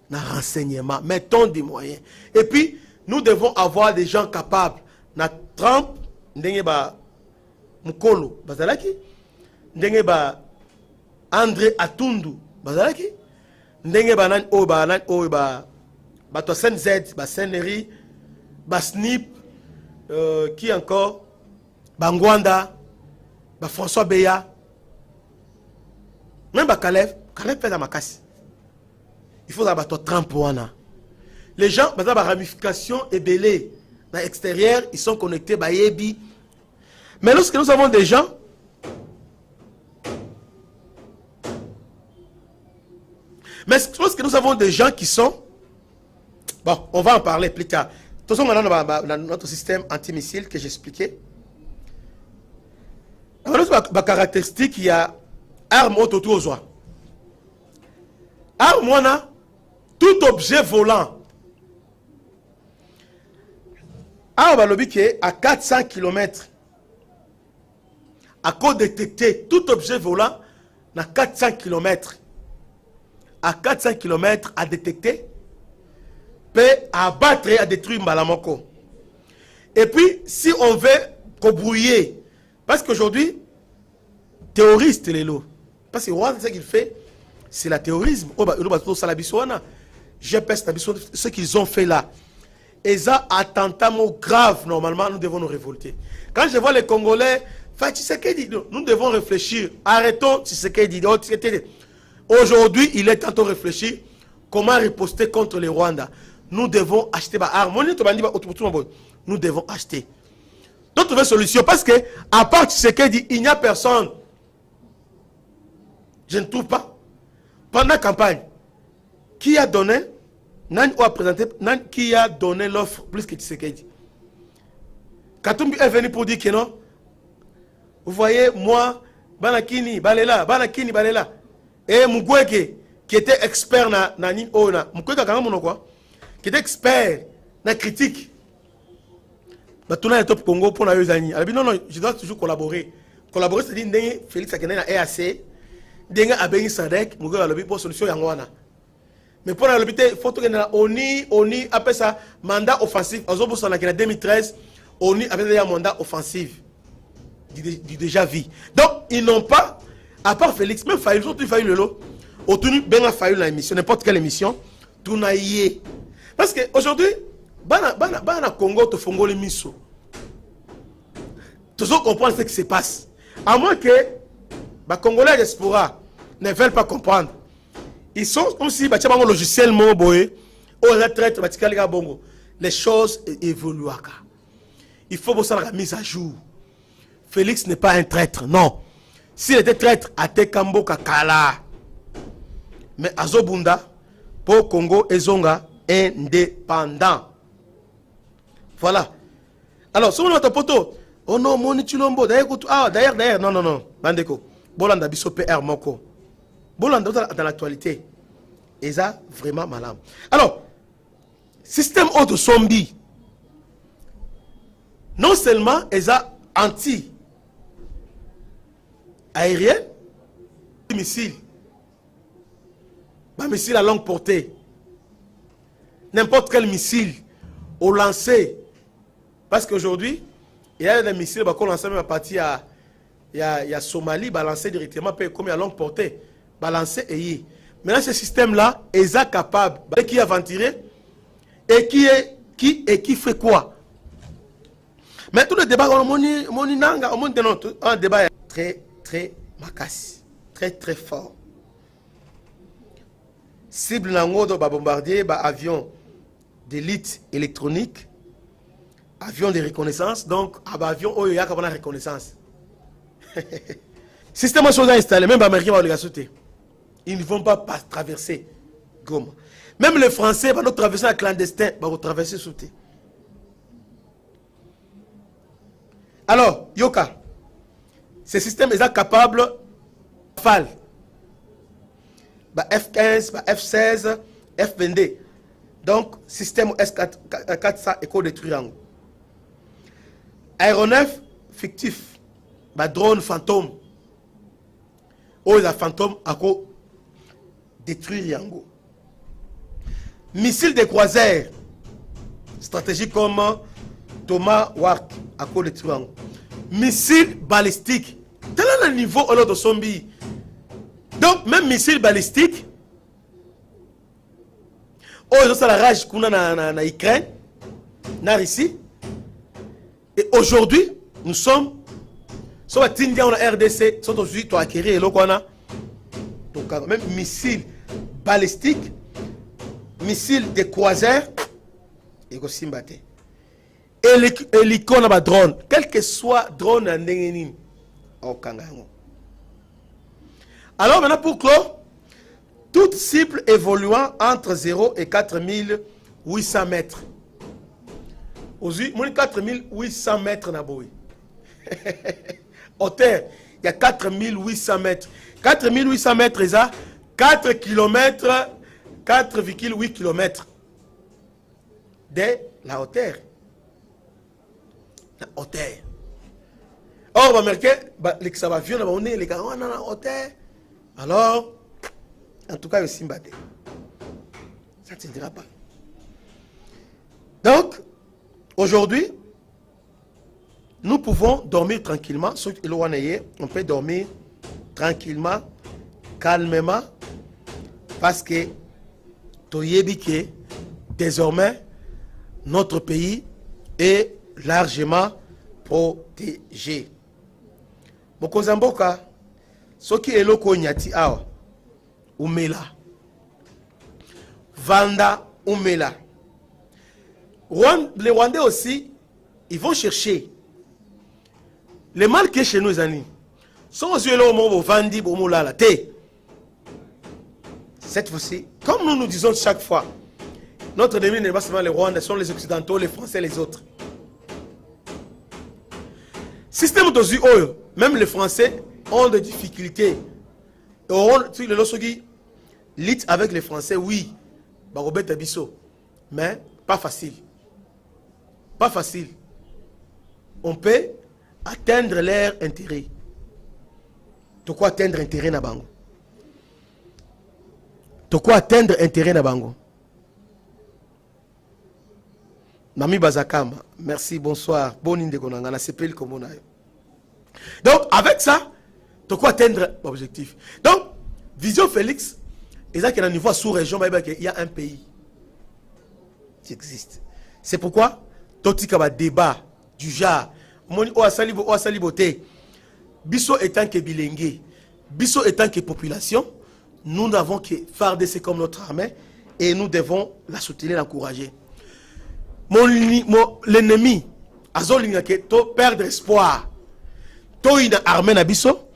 dans le renseignement. Mettons des moyens. Et puis, nous devons avoir des gens capables. Na Trump, ndenge ba Mukolo, bazalaki, ndenge ba André Atundu, bazalaki, ndenge ba nan o ba to SNZ, ba Seneri, ba Snip, qui encore, ba Ngwanda, ba François Beya, même ba Caleb fait la makasi. Il faut avoir Trump wana. Les gens, par exemple, la ramification est belée. Dans l'extérieur, ils sont connectés à Yebi. Mais lorsque nous avons des gens, qui sont, bon, on va en parler plus tard. De toute façon, maintenant, dans notre système antimissile que j'expliquais, la caractéristique, il y a arme autour aux oies. Arme, tout objet volant. Arme, lobby qui est à 400 km. À cause détecter tout objet volant à 400 km. À 400 km à détecter, peut abattre et à détruire Mbalamoko. Et puis, si on veut brouiller, parce qu'aujourd'hui, terroriste les lots. Parce que Rwanda, ce qu'il fait, c'est la terrorisme. Je pèse ce qu'ils ont fait là. Et ça, attentat grave, normalement, nous devons nous révolter. Quand je vois les Congolais, nous devons réfléchir. Arrêtons Tshisekedi. Aujourd'hui, il est temps de réfléchir comment riposter contre les Rwandais. Nous devons acheter des armes. Nous devons acheter. Donc, trouver une solution. Parce que, à part Tshisekedi, il n'y a personne. Je ne trouve pas. Pendant la campagne, qui a donné, qui a donné l'offre plus que Tshisekedi? Katumbi est venu pour dire que non. Vous voyez, moi, Banakini, Balela, Banakini, Balela. Et Mugwege, qui était expert dans Mugwege, qui était expert dans la critique. Bah, tout le monde est au Congo pour les amis. Alors, non, non, je dois toujours collaborer. Collaborer, c'est-à-dire que Félix a gagné la EAC, Denga a béni Sadek, Mougo a lobby pour solution Yangwana. Mais pour la lobby, il faut que ONI, après ça, mandat offensif. En 2013, ONI avait un mandat offensif. Du déjà vu. Donc, ils n'ont pas, à part Félix, même Faïl, surtout Faïl Lelo, autour ben Faïl la émission, n'importe quelle émission, tout n'a yé. Parce qu'aujourd'hui, bana Congo te fongo les miso. Tous comprendre ce qui se passe. À moins que les Congolais diaspora ne veulent pas comprendre. Ils sont comme si un logiciel moboé ou la traite bongo. Les choses évoluent. Il faut que ça la mise à jour. Félix n'est pas un traître, non. S'il était traître, à Tekambo Kakala. Mais Azobunda, pour Congo et Zonga, indépendant. Voilà. Alors, si on a un poteau, oh non, Moni Chulombo, d'ailleurs, non, Bandeko. Bolanda biso PR moko. Bolanda dans l'actualité. Et ça, vraiment malade. Alors, système auto zombie. Non seulement, ils ont anti aérien, missile. Missile à longue portée. N'importe quel missile au lancer. Parce qu'aujourd'hui, il y a des missiles qu'on lance même à partir il y a Somalie, balancé directement, comme à longue portée. Balancé et maintenant, ce système-là est capable. Qui a ventilé et qui fait quoi? Mais tout le débat, un débat très macasse, très fort. Cible nango do bombardier, avion d'élite électronique, avion de reconnaissance, donc avion où il y a une reconnaissance. Système chose installé, même les Américains vont les sauter. Ils ne vont pas traverser Goma. Même les Français vont traverser un clandestin, vont traverser sauter. Alors, Yoka, ce système est capable de faire F-15, F-16, F-22. Donc, système S-400 est détruit. Aéronef fictif, drone fantôme. Oh, la fantôme a détruire Yango. Missile de croisière stratégique comme Thomas Wark a détruire Yango. Missile balistique. Tel est le niveau de zombie. Donc, même missile balistique, oh, ça la rage qu'on a en Ukraine, na Russie. Et aujourd'hui, nous sommes sur la RDC, sont aujourd'hui à acquérir donc même missile balistique, missile de croisière, et aussi mbaté. Et l'icône à drone, quel que soit drone en Nengenin, au Kangango. Alors maintenant pour clore, toute cible évoluant entre 0 et 4800 mètres. Aujourd'hui, 4800 mètres na boy. Hauteur, il y a 4800 mètres. 4800 mètres, c'est ça 4 km, 4,8 km de la hauteur. La hauteur. Or, les Américains, ça va vieux, on est les gars, on a la hauteur. Alors, en tout cas, il y a battu. Ça ne te dira pas. Donc, aujourd'hui, nous pouvons dormir tranquillement. On peut dormir tranquillement, calmement, parce que désormais, notre pays est largement protégé. Mokozamboka, ce qui est loko nyati awa, umela, vanda umela. Les Rwandais aussi, ils vont chercher. Les mal qui est chez nous, les amis, sont aux yeux là, vandi, bomolala, té. Cette fois-ci, comme nous nous disons chaque fois, notre ennemi n'est pas seulement les Rwandais, ce sont les Occidentaux, les Français, les autres. Système d'aujourd'hui, même les Français ont des difficultés. Si le Losogi lit avec les Français, oui, mais pas facile. Pas facile. on peut atteindre leur intérêt. De quoi atteindre intérêt na bango? De quoi atteindre intérêt na bango? Nami Bazakama, merci, bonsoir. Bonne inde konanga, sepel comme on a. Donc, avec ça, de quoi atteindre l'objectif? Donc, Vision Félix, et ça qu'il y a un niveau sous-région, il y a un pays qui existe. C'est pourquoi, tout il y a un débat du genre, Bisso étant que bilingue, Bisso étant que population, nous n'avons que FARDC comme notre armée et nous devons la soutenir, l'encourager. L'ennemi, to perdre espoir. To ina armée na biso,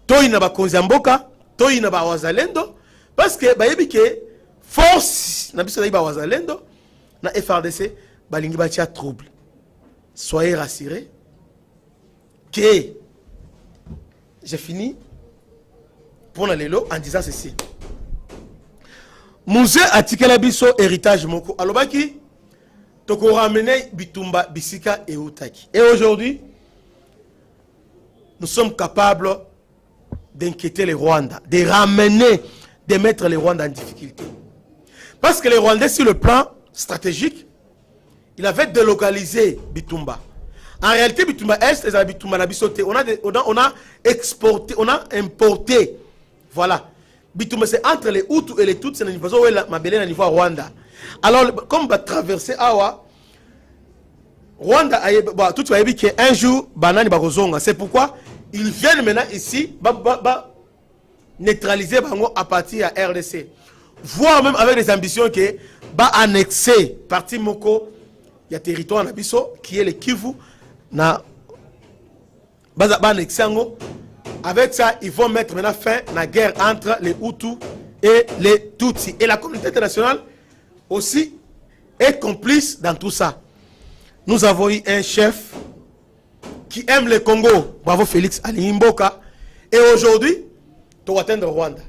to ina ba konzamboka, to ina ba wazalendo, parce que ba yebi ke force na biso na ba wazalendo na FRDC balingi ba tia trouble. Soyez rassurés que j'ai fini pour la lelo en disant ceci. Musée atikela biso héritage moko alobaki toko ramener bitumba bisika et utaki. Et aujourd'hui, nous sommes capables d'inquiéter les Rwandais, de ramener, de mettre les Rwandais en difficulté. Parce que les Rwandais, sur le plan stratégique, il avait délocalisé Bitumba. En réalité, Bitumba Est, les Bitumba Nabisote, on a exporté, on a importé. Voilà. Bitumba, c'est entre les Hutus et les Tutsis, c'est le niveau où ma belle niveau Rwanda. Alors, comme on va traverser Awa, Rwanda, tout le monde dit qu'un jour, banani bakozonga. C'est pourquoi ils viennent maintenant ici, neutraliser Bango à partir de RDC. Voire même avec des ambitions que annexer partie Moko, il y a territoire Nabiso, qui est le Kivu, na annexer. Avec ça, ils vont mettre maintenant fin à la guerre entre les Hutus et les Tutsis. Et la communauté internationale aussi est complice dans tout ça. Nous avons eu un chef qui aime le Congo, bravo Félix Alimboka, et aujourd'hui, tu vas atteindre Rwanda.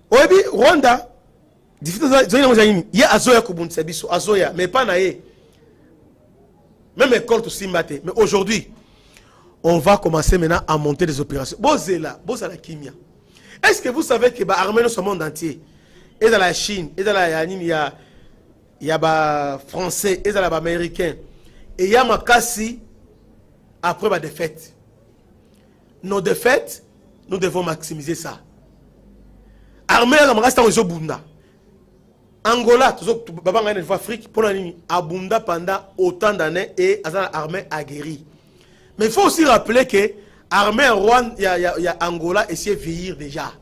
Aujourd'hui, Rwanda, il y a Azoya Kubunsebiso, Azoya, mais pas naé. Même école tout simbate. Mais aujourd'hui, on va commencer maintenant à monter des opérations. Bozela, Bozala Kimia. Est-ce que vous savez que l'armée dans ce monde entier, et dans la Chine, et dans la il y a des Français, et dans les Américains, et il y a Makassi après la défaite. Nos défaites, nous devons maximiser ça. Armée, la reste en Bunda. Angola, Afrique, pour Abunda pendant autant d'années et l'armée a guéri. Mais il faut aussi rappeler que l'armée en Rwanda, il y a Angola essaie de vieillir déjà.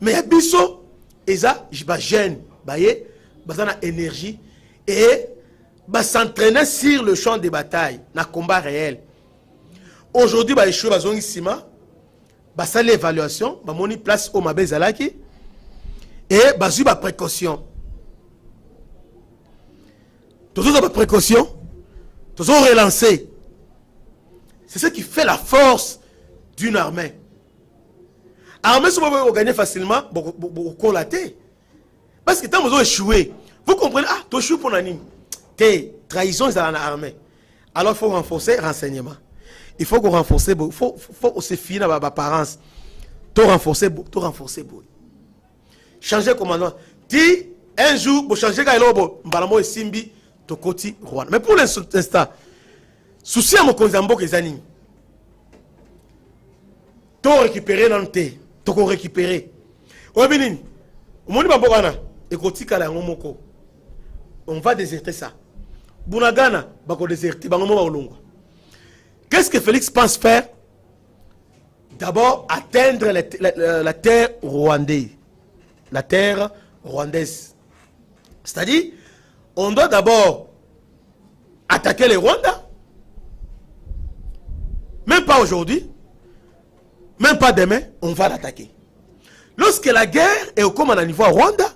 Mais il y a Bisso, et ça, je suis jeune, il énergie et s'entraîner sur le champ de bataille, dans le combat réel. Aujourd'hui, il y a une l'évaluation, il y a une place au Mabezalaki et il y a une précaution. Toujours une précaution, toujours relancer. C'est ce qui fait la force d'une armée. L'armée, si vous pouvez gagner facilement, vous collater. Parce que quand vous avez échoué, vous comprenez, ah, tu échoues pour l'anime. Tes trahisons dans l'armée. Alors il faut renforcer le renseignement. Il faut qu'on renforce, il faut aussi finir avec l'apparence. Tout renforcer. Changer le commandant. Si un jour, vous changez le Simbi, tu côté Rwanda. Mais pour l'instant, souci à mon Konzambo que Zani. Tu récupérer dans le thé. Tu récupérer. Obinin, on va déserter ça. Bunagana, bako déserter, qu'est-ce que Félix pense faire? D'abord, atteindre la terre rwandaise. La terre rwandaise. C'est-à-dire, on doit d'abord attaquer les Rwandais. Même pas aujourd'hui, même pas demain, on va l'attaquer. Lorsque la guerre est au commandant niveau Rwanda,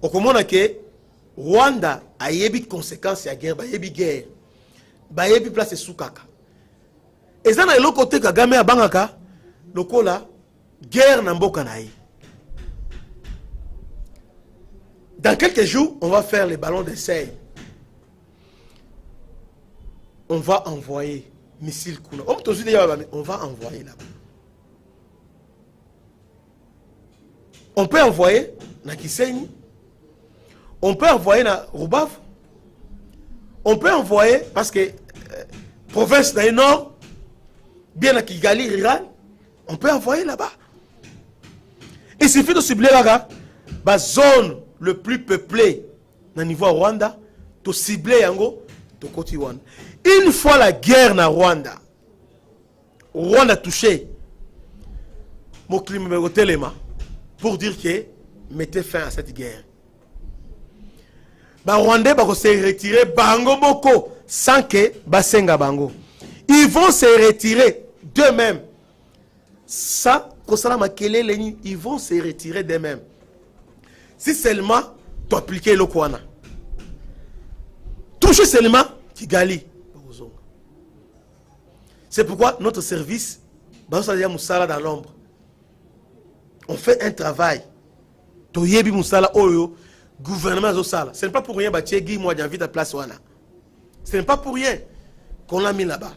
au commandant que Rwanda a eu conséquences à la guerre, il y a guerre, il y a place sous kaka. Et ça, dans l'autre côté, Kagame a bangaka, le la guerre n'a pas. Dans quelques jours, on va faire les ballons d'essai. on va envoyer missile kuna. On va envoyer là-bas. On peut envoyer na Kisenyi. On peut envoyer na Rubavu. On peut envoyer parce que province dans le nord, bien à Kigali, Riral, on peut envoyer là-bas. Il suffit de cibler la zone le plus peuplée au niveau Rwanda, de cibler Yango, de côté Rwanda. Une fois la guerre na Rwanda, Rwanda touché, mon climat pour dire que mettez fin à cette guerre. Les Rwandais vont se retirer bango boko sans que basenga bango. Ils vont se retirer d'eux-mêmes. Ça, ils vont se retirer d'eux-mêmes. Si seulement tu appliques le Kwana. Touche seulement Kigali. C'est pourquoi notre service, dans l'ombre, on fait un travail. Toyebi Moussala Oyo, gouvernement Zosala. Ce n'est pas pour rien que Guy Moua Janvit à place Wana. Ce n'est pas pour rien qu'on l'a mis là-bas.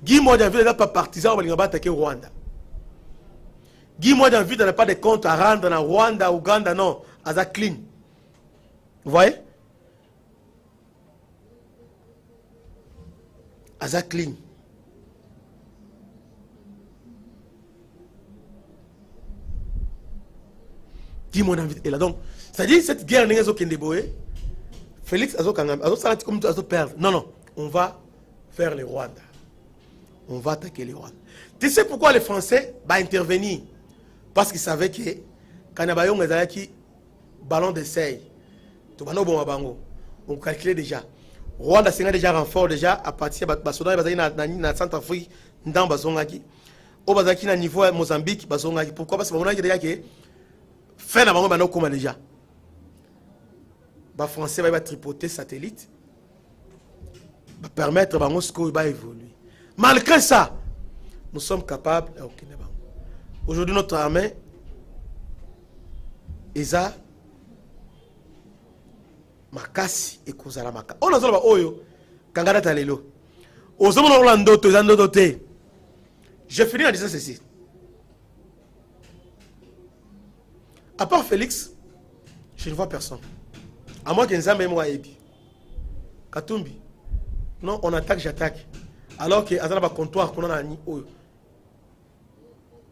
Guy Moua Janvit n'est pas partisan, on va attaquer Rwanda. Guy Moua Janvit n'a pas de compte à rendre dans Rwanda, Ouganda, non. Aza clean. Vous voyez? Aza clean. Guy Moua Janvit est là. Donc, c'est-à-dire cette guerre n'est pas Kendeboé. Félix Azo comme Azo perdre. Non, non. On va faire les Rwanda. On va attaquer les Rwanda. Tu sais pourquoi les Français vont intervenir? Parce qu'ils savaient que quand il y a un ballon d'essai, on calculait déjà. Rwanda c'est déjà renfort déjà à partir de Basoda dans Centrafrique, dans Bazongaki. Au Bazaki na niveau Mozambique, Bazongaki. Pourquoi? Parce qu'on a déjà que fin d'avant maintenant comme déjà. Les Français vont tripoter satellite, va permettre à Moscou d'évoluer. Malgré ça, nous sommes capables. Aujourd'hui, notre armée, Eza, Makasi et Kozala Maka. On a dit Oyo, Kangada Talelo. Aux hommes Orlando, j'ai fini en disant ceci. À part Félix, je ne vois personne. À moins qu'il y ait un moi Ebi. Katumbi. Non, on attaque, j'attaque. Alors qu'il y a un comptoir qu'on a Oyo.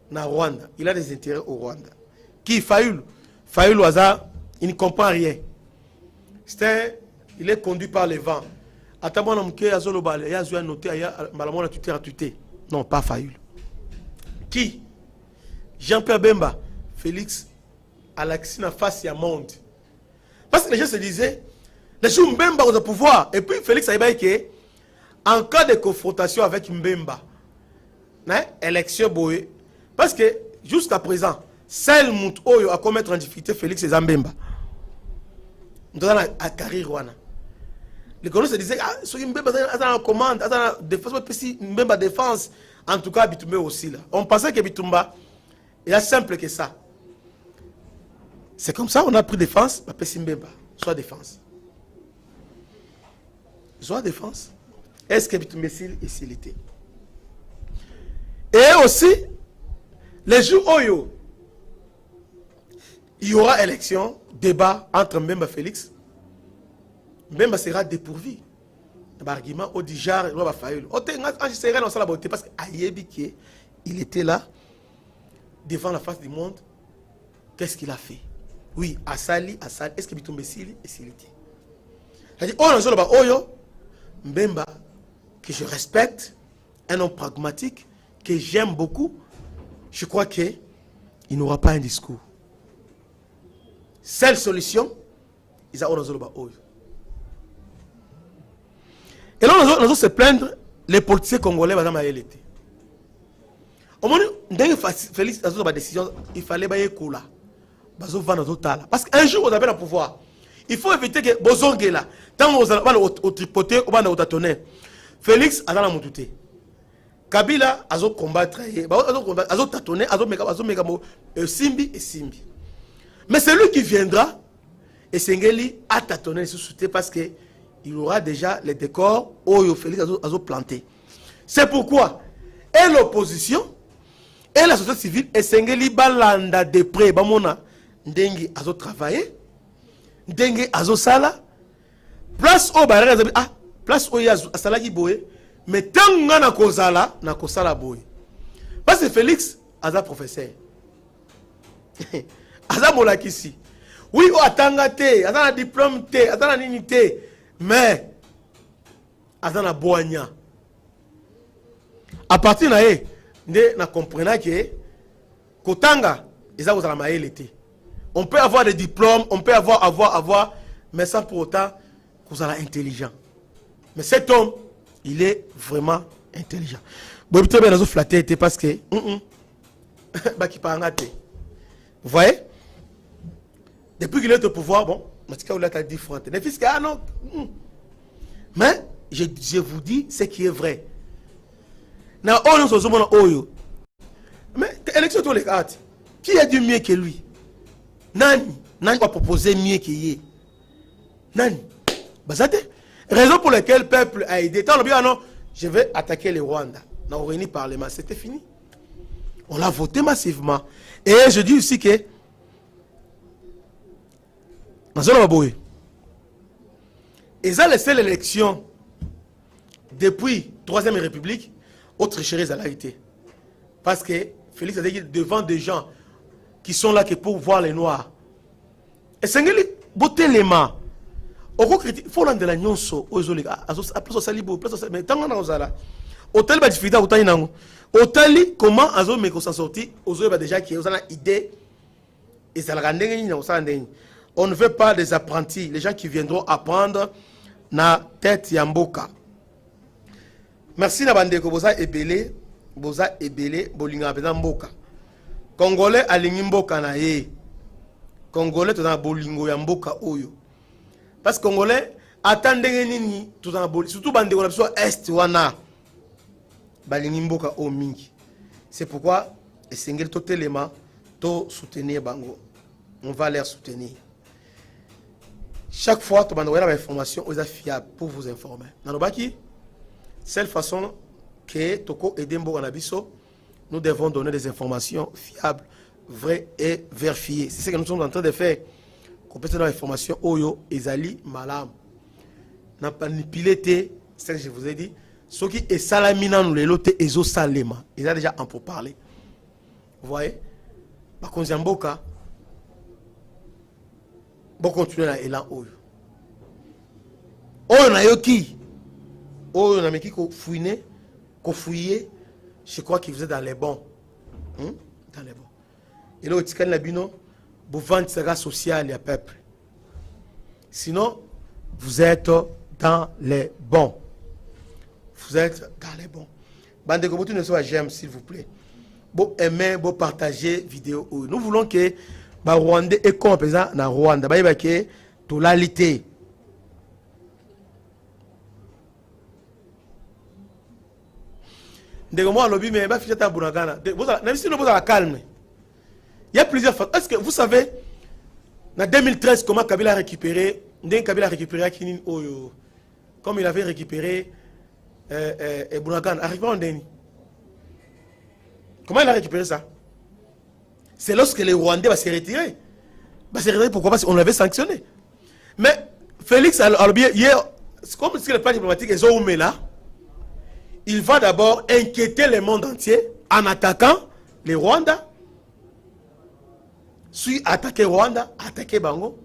Na Rwanda, il a des intérêts au Rwanda. Qui Fayoul? Fayoul Waza, il ne comprend rien. Il est conduit par les vents. Non, pas Fayoul. Qui? Jean-Pierre Bemba, Félix, Alexis na face à monde. Parce que les gens se disaient, les gens Mbemba ont le pouvoir. Et puis Félix a dit que, en cas de confrontation avec Mbemba, élection Boé, parce que jusqu'à présent, seul Mout Oyo a commettre en difficulté Félix et Zambemba. Nous avons à Karirwana. Les colons se disaient, ah, ce Mbemba a en commande, a défense, Mbemba défense. En tout cas, Bitumba aussi là. On pensait que Bitumba, il est simple que ça. C'est comme ça, on a pris défense, Mbemba, soit défense. Soit défense. Est-ce que Bitumba est silité? Et aussi, les jours Oyo, il y aura élection, débat entre Mbemba et Félix. Mbemba sera dépourvu. L'argument au Dijar, il va falloir. Parce qu'il était là, devant la face du monde. Qu'est-ce qu'il a fait? Oui, Asali, est-ce que Bitumba est silité? C'est-à-dire, Oyo, Mbemba, que je respecte, un homme pragmatique, que j'aime beaucoup, je crois qu'il n'aura pas un discours. Seule solution, ils ont Oyo. Et là, on va se plaindre, les politiciens congolais, madame Aélete. Au moment où Félix a pris décision, il fallait bailler Koula. Parce qu'un jour, vous avez le pouvoir. Il faut éviter que Bozongela, tant vous allez au tripoter, au tâtonner. Félix a dans la montée. Kabila a combattre, a tâtonner, a Simbi et Simbi. Mais celui qui viendra, et Sengeli a tâtonné sous soutien parce qu'il il aura déjà les décors où Félix a planté. C'est pourquoi, et l'opposition, et la société civile, et Sengeli Balanda de près, Bamona, Ndengi Azo travailler, Ndengi Azo Sala, place au barrage, ah, place au Yazou, Asalagi Boé, mais tant qu'on a Kozala, na Kosala Boé. Parce que Félix, Aza professeur. Aza Molakisi. Oui, o atanga te, Aza na diplôme te, Aza na nini te, mais Aza na boanya. À partir de là, on comprend que Kotanga, ils ont la l'été. On peut avoir des diplômes, on peut avoir, mais sans pour autant qu'on soit intelligent. Mais cet homme, il est vraiment intelligent. Bon, je vais vous flatter parce que vous voyez, depuis qu'il est au pouvoir, bon, il a différent. Mais je vous dis ce qui est vrai. Mais élection tous les cartes. Qui a dit mieux que lui? Nani va proposer mieux que lui? Nani? Raison pour laquelle le peuple a aidé. Tant le non, je vais attaquer le Rwanda. On a réuni le Parlement, c'était fini. On l'a voté massivement. Et je dis aussi que ils ont laissé l'élection depuis la 3e République. Autre chérie à l'arrêté. Parce que Félix a dit devant des gens qui sont là que pour voir les noirs. Et c'est un beauté les mains. Il faut rendre la nyonso aux oligarques. Après ça, salibo, mais tant qu'on a osala. Hôtel va difficulté au taïnango. Hôtel comment azo mais qu'on s'en sorti aux autres déjà qui ont une idée et ça la rende on ne veut pas des apprentis, les gens qui viendront apprendre na tête yamboka. Merci na bandeko boza ebele bolinga pena mboka. Congolais alingi mboka na ye. Congolais to na bolingo ya mboka oyo. Parce que Congolais attendez nini tout na bolingo surtout bandeko na biso est wana. Balingi mboka o mingi. C'est pourquoi esengeli to telema to soutenir bango. On va les soutenir. Chaque fois tu vas envoyer l'information aux fiables pour vous informer. Nanobaki seule façon que Toko Edembo Anabiso, nous devons donner des informations fiables, vraies et vérifiées. C'est ce que nous sommes en train de faire. Compléter l'information Oyo Ezali Malam. N'a pas manipulé, c'est ce que je vous ai dit. Ce qui est salamina nous les lotés Ezo Salema. Ils ont déjà un peu parlé. Vous voyez? Par contre, Zamboka, bon continuer à élan Oyo. Oyo na yoki. Oh, on a mis qui fouiné, fouillé, je crois que vous êtes dans les bons. Dans les bons. Et là, au Tikan Labino, vous vendez ce social et peuple. Sinon, vous êtes dans les bons. Vous êtes dans les bons. Bande de Kobotu ne soit j'aime, s'il vous plaît. Vous aimez, vous partagez vidéo. Nous voulons que les Rwandais et comme présent dans Rwanda, vous que tout l'alité. Il y a plusieurs fois. Est-ce que vous savez, en 2013, comment Kabila a récupéré, comme il avait récupéré Bounagana, comment il a récupéré ça? C'est lorsque les Rwandais vont se retirer. Pourquoi? Parce qu'on l'avait sanctionné. Mais Félix, c'est comme si le plan diplomatique est zoomé là. Il va d'abord inquiéter le monde entier en attaquant les Rwandais. Puis attaquer Rwanda, attaquer Bango.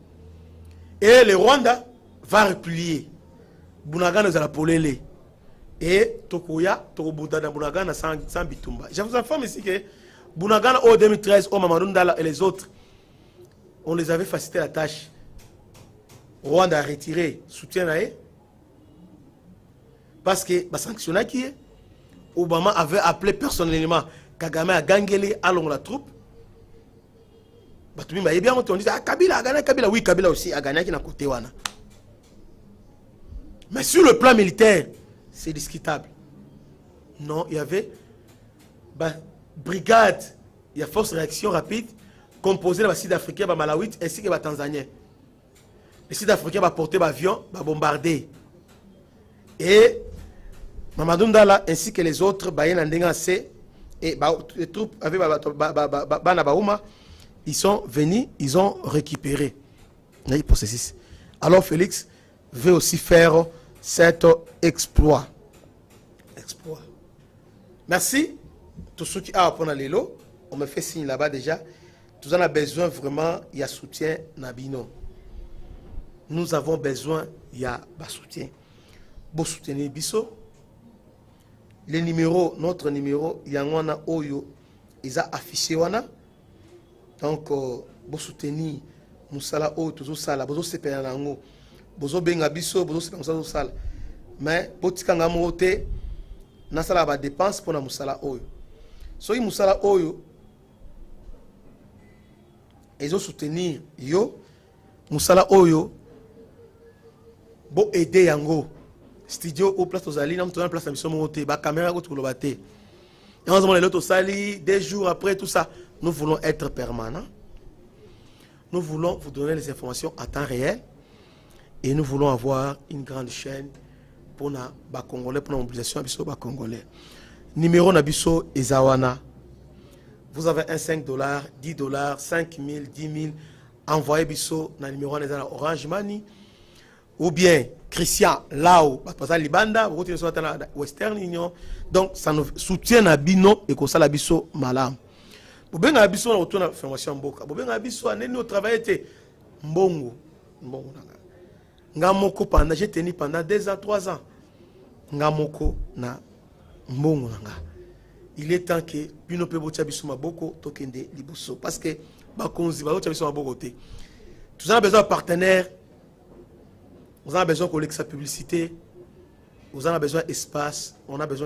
Et le Rwanda va replier. Bounagana nous a la polélé. Et Tokoya, Tokobouda Bounagana sans bitumba. Je vous informe ici que Bounagana au 2013, au Mamadou et les autres, on les avait facilité la tâche. Rwanda a retiré soutien à eux. Parce que sanctionné qui est, Obama avait appelé personnellement Kagame à gangler à la troupe. On dit Kabila a gagné, Kabila, oui, Kabila aussi a gagné qui n'a côté wana. Mais sur le plan militaire, c'est discutable. Non, il y avait brigade, il y a force réaction rapide composée de Sud-Africains, Malawite ainsi que Tanzaniens. Les Sud-Africains vont porter l'avion, vont bombarder Et Mamadou Ndala ainsi que les autres, et les troupes avec Bana Baouma, ils sont venus, ils ont récupéré. Alors Félix veut aussi faire cet exploit. Merci. Tous ceux qui ont appris les lots, on me fait signe là-bas déjà. Nous avons besoin vraiment, il y a soutien Nabino. Nous avons besoin, il y a soutien. Pour soutenir Bisso. Les numéros, notre numéro, il y a un Oyo, ils ont affiché wana. Donc, pour soutenir Moussala Oyo, tout ça, pour se payer en haut. Pour benga Bisso, pour se payer en haut. Mais, pour tika ngamote, nasala ba dépense pour na Moussala Oyo. So, Moussala Oyo, ils ont soutenir yo, Moussala Oyo, pour aider Yango. Studio au place aux alliés, nous avons place à mission monté, ba caméra contre le baté. Et on a l'autre sali, des jours après tout ça, nous voulons être permanents. Nous voulons vous donner les informations à temps réel et nous voulons avoir une grande chaîne pour na ba congolais pour la mobilisation abisso ba congolais. Numéro nabisso Ezawana. Vous avez un $5, $10, 5 000, 10 000. Envoyez bisso na numéro na Orange Money. Ou bien Christian Lao, Libanda, Western Union. Donc ça nous soutient à Bino et que ça la biso malam. Vous bien à biso on retourne la formation Mboka. Vous bien à biso on est nous travailler Mbongo. Ngamoko pendant j'ai tenu pendant 2 ans 3 ans. Ngamoko na Mbongo nanga. Il est temps que Bino pe botia biso maboko tokende liboso parce que bakonzi ba botia biso maboko te. Tout ça a besoin de partenaires. Vous avez besoin de sa publicité, vous avez besoin d'espace, on a besoin